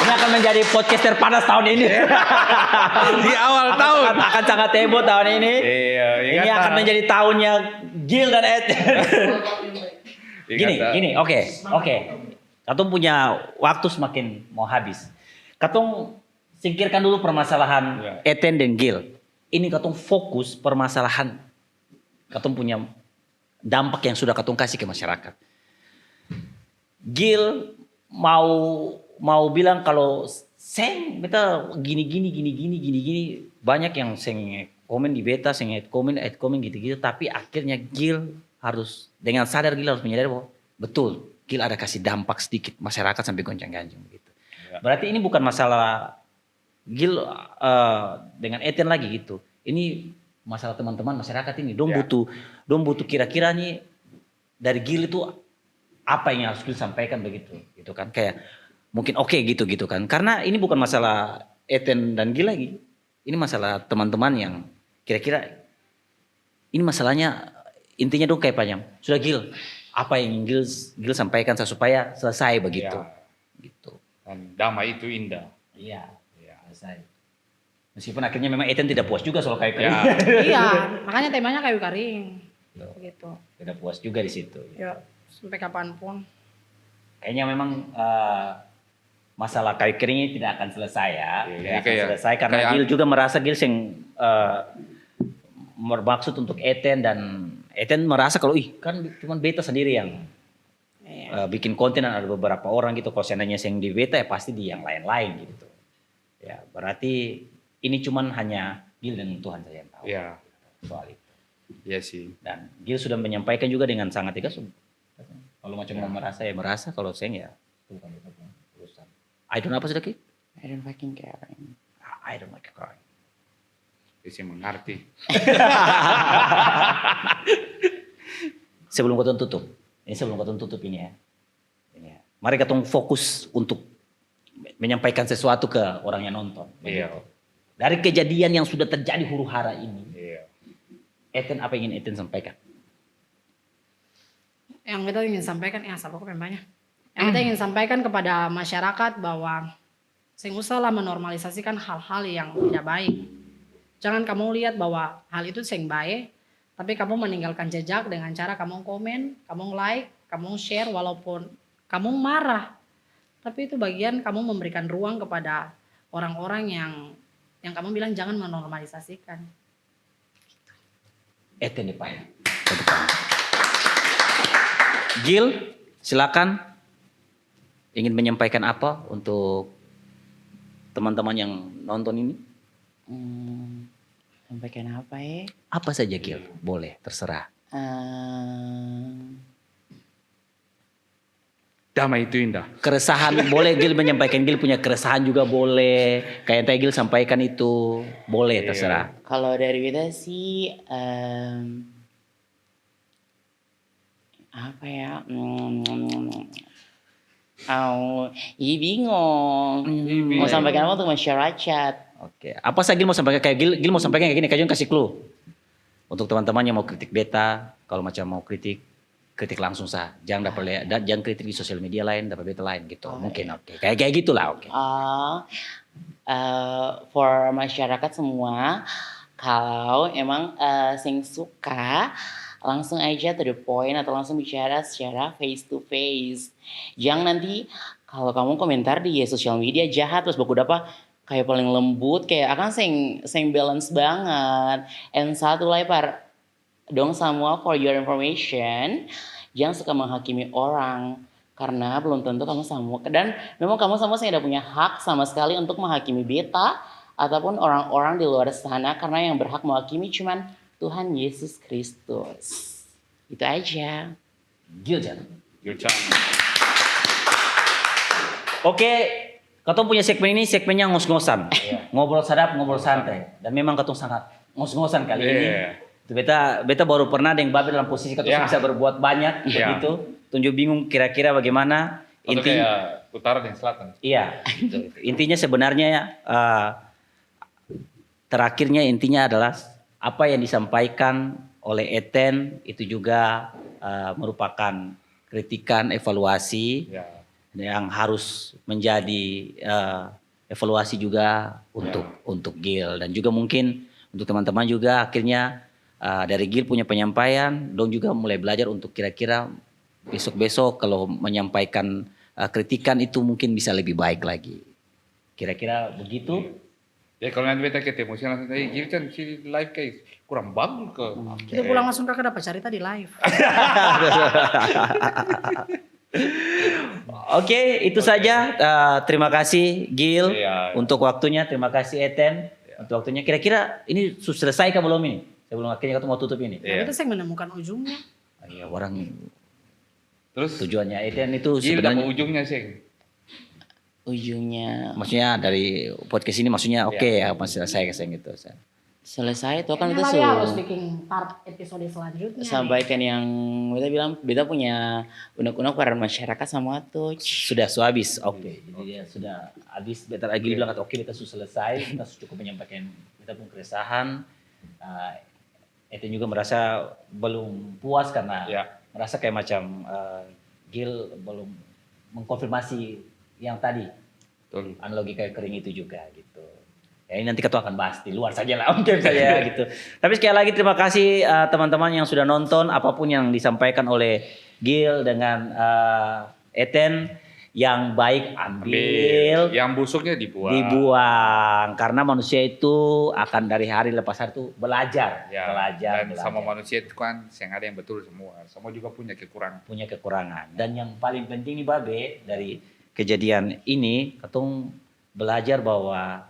Ini akan menjadi podcast terpanas tahun ini. Di awal tahun. Akan sangat heboh tahun ini. Iya, Ini akan menjadi tahunnya Gil dan Eten. Gini, oke. Katong punya waktu semakin mau habis. Katong singkirkan dulu permasalahan Eten dan Gil. Ini katong fokus permasalahan. Katong punya dampak yang sudah katong kasih ke masyarakat. Gil mau bilang kalau seng beta gini banyak yang seng komen di beta, seng hate komen gitu-gitu tapi akhirnya Gil harus dengan sadar Gil harus menyadari bahwa betul Gil ada kasih dampak sedikit masyarakat sampai goncang-ganjing begitu. Berarti ini bukan masalah Gil dengan Eten lagi gitu. Ini masalah teman-teman masyarakat ini. Dong butuh kira-kira nih dari Gil itu apa yang harus Gil sampaikan begitu, gitu kan? Kayak mungkin oke gitu kan? Karena ini bukan masalah Eten dan Gil lagi. Ini masalah teman-teman yang kira-kira ini masalahnya intinya dong kayak panjang. Sudah Gil, apa yang Gil sampaikan supaya selesai begitu, gitu. Dan damai itu indah. Iya, selesai. Meskipun akhirnya memang Eten tidak puas juga soal kayu karing. Iya, makanya temanya kayu karing. Begitu. Tidak puas juga di situ. Ya, sampai kapanpun. Kayaknya memang masalah kayu karing ini tidak akan selesai ya. Tidak akan selesai karena Gil juga merasa Gil yang bermaksud untuk Eten dan Eten merasa kalau kan cuma beta sendiri yang bikin konten dan ada beberapa orang gitu. Kalau seandainya yang di beta ya pasti di yang lain-lain gitu. Ya berarti ini cuman hanya Gil dan Tuhan saja yang tahu soal itu. Iya sih. Dan Gil sudah menyampaikan juga dengan sangat tegas. Kalau macam mau merasa ya merasa, kalau saya ya bukan urusan. I don't apa sudah Ki? I don't fucking caring. I don't like crying. Bisa mengerti. Sebelum kau tutup. Ini sebelum kau tutup ini ya. Ini ya. Mari kita fokus untuk menyampaikan sesuatu ke orang yang nonton. Iya. Dari kejadian yang sudah terjadi huru-hara ini. Iya. Eten apa yang ingin Eten sampaikan? Yang kita ingin sampaikan, sabar kok banyak. Yang kita ingin sampaikan kepada masyarakat bahwa sing usahlah menormalisasikan hal-hal yang tidak baik. Jangan kamu lihat bahwa hal itu sing baik, tapi kamu meninggalkan jejak dengan cara kamu komen, kamu like, kamu share walaupun kamu marah. Tapi itu bagian kamu memberikan ruang kepada orang-orang yang kamu bilang jangan menormalisasikan. Eten depan. Gil, silakan. Ingin menyampaikan apa untuk teman-teman yang nonton ini? Sampaikan apa ya? Apa saja Gil, boleh, terserah. Damai itu indah. Keresahan boleh Gil menyampaikan, Gil punya keresahan juga boleh. Kayak yang tadi Gil sampaikan itu boleh, terserah. Kalau dari beta sih apa ya? Bingung. Mau sampaikan apa untuk masyarakat? Oke, apa sih Gil mau sampaikan? Kayak Gil mau sampaikan kayak gini, Kak Jun kasih clue. Untuk teman-teman yang mau kritik beta, kalau macam mau kritik langsung sah. Jangan dapat lihat, jangan kritik di sosial media lain, dapat beta lain gitu. Mungkin oke. Kayak gitulah oke. For masyarakat semua, kalau emang sing suka langsung aja to the point atau langsung bicara secara face to face. Jangan nanti kalau kamu komentar di sosial media jahat terus baku dapat kayak paling lembut kayak akan sing balance banget. And satu lagi dong semua for your information, jangan suka menghakimi orang karena belum tentu kamu sama dan memang kamu sama tidak punya hak sama sekali untuk menghakimi beta ataupun orang-orang di luar sana karena yang berhak menghakimi cuman Tuhan Yesus Kristus. Itu aja. Giljan. Oke. Oke, katong punya segmen ini segmennya ngos-ngosan. Ngobrol sadap, ngobrol santai. Dan memang katong sangat ngos-ngosan kali ini. Beta baru pernah dengan Babe dalam posisi katong bisa berbuat banyak gitu. Tunjuk bingung kira-kira bagaimana. Intinya utara dan selatan. Iya. Intinya sebenarnya terakhirnya intinya adalah apa yang disampaikan oleh Eten itu juga merupakan kritikan evaluasi yang harus menjadi evaluasi juga untuk Gil dan juga mungkin untuk teman-teman juga akhirnya dari Gil punya penyampaian, dong juga mulai belajar untuk kira-kira besok-besok kalau menyampaikan kritikan itu mungkin bisa lebih baik lagi. Kira-kira begitu. Ya kalau nanti beta ketemu sih langsung Gilcan si live kayak kurang bagus ke. Kita pulang langsung ke dapat cerita di live. Oke, itu saja. Terima kasih Gil untuk waktunya. Terima kasih Eten untuk waktunya. Kira-kira ini sudah selesai kah belum ini? Sebelum akhirnya kita mau tutup ini. Nah, itu saya menemukan ujungnya. Iya, orang terus tujuannya Eten itu Gil sebenarnya ujungnya sih. Ujungnya maksudnya dari podcast ini maksudnya oke ya masih selesai kayak gitu. Selesai itu kan Ini itu Maria harus bikin part episode selanjutnya. sampaikan yang beta bilang beta punya unek-unek para masyarakat sama tuh. Sudah habis. Oke. Jadi dia sudah habis. Beta lagi bilang oke beta sudah selesai. Kita cukup menyampaikan kita pun keresahan. Eten juga merasa belum puas karena merasa kayak macam Gil belum mengkonfirmasi yang tadi. Betul. Analogi kayak kering itu juga gitu. Ya ini nanti kita akan bahas di luar saja lah mungkin saja gitu. Tapi sekali lagi terima kasih teman-teman yang sudah nonton apapun yang disampaikan oleh Gil dengan Eten yang baik ambil, yang busuknya dibuang karena manusia itu akan dari hari lepas hari itu belajar. Dan sama manusia itu kan yang ada yang betul semua juga punya kekurangan. Dan yang paling penting nih Babe dari kejadian ini katong belajar bahwa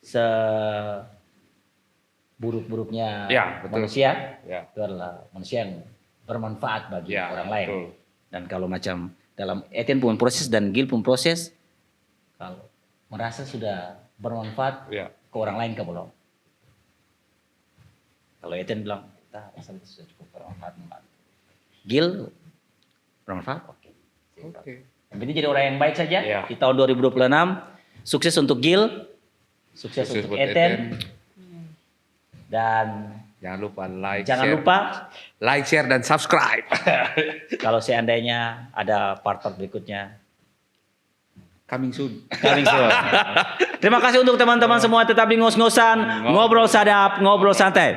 seburuk-buruknya manusia itu adalah manusia yang bermanfaat bagi orang lain. Betul. Dan kalau macam dalam Eten pun proses dan Gil pun proses, Kalau merasa sudah bermanfaat Ya. ke orang lain ke belum? Kalau Eten bilang, kita rasa itu sudah cukup bermanfaat. Gil, bermanfaat? Oke. Oke. Yang penting jadi orang yang baik saja Ya. di tahun 2026. Sukses untuk Gil, sukses untuk buat Eten. Dan Jangan lupa like, jangan share. lupa Like, share, dan subscribe. kalau seandainya ada part-part berikutnya, Coming soon. coming soon. Terima kasih untuk teman-teman semua, tetap di ngos-ngosan, ngobrol sadap, ngobrol santai.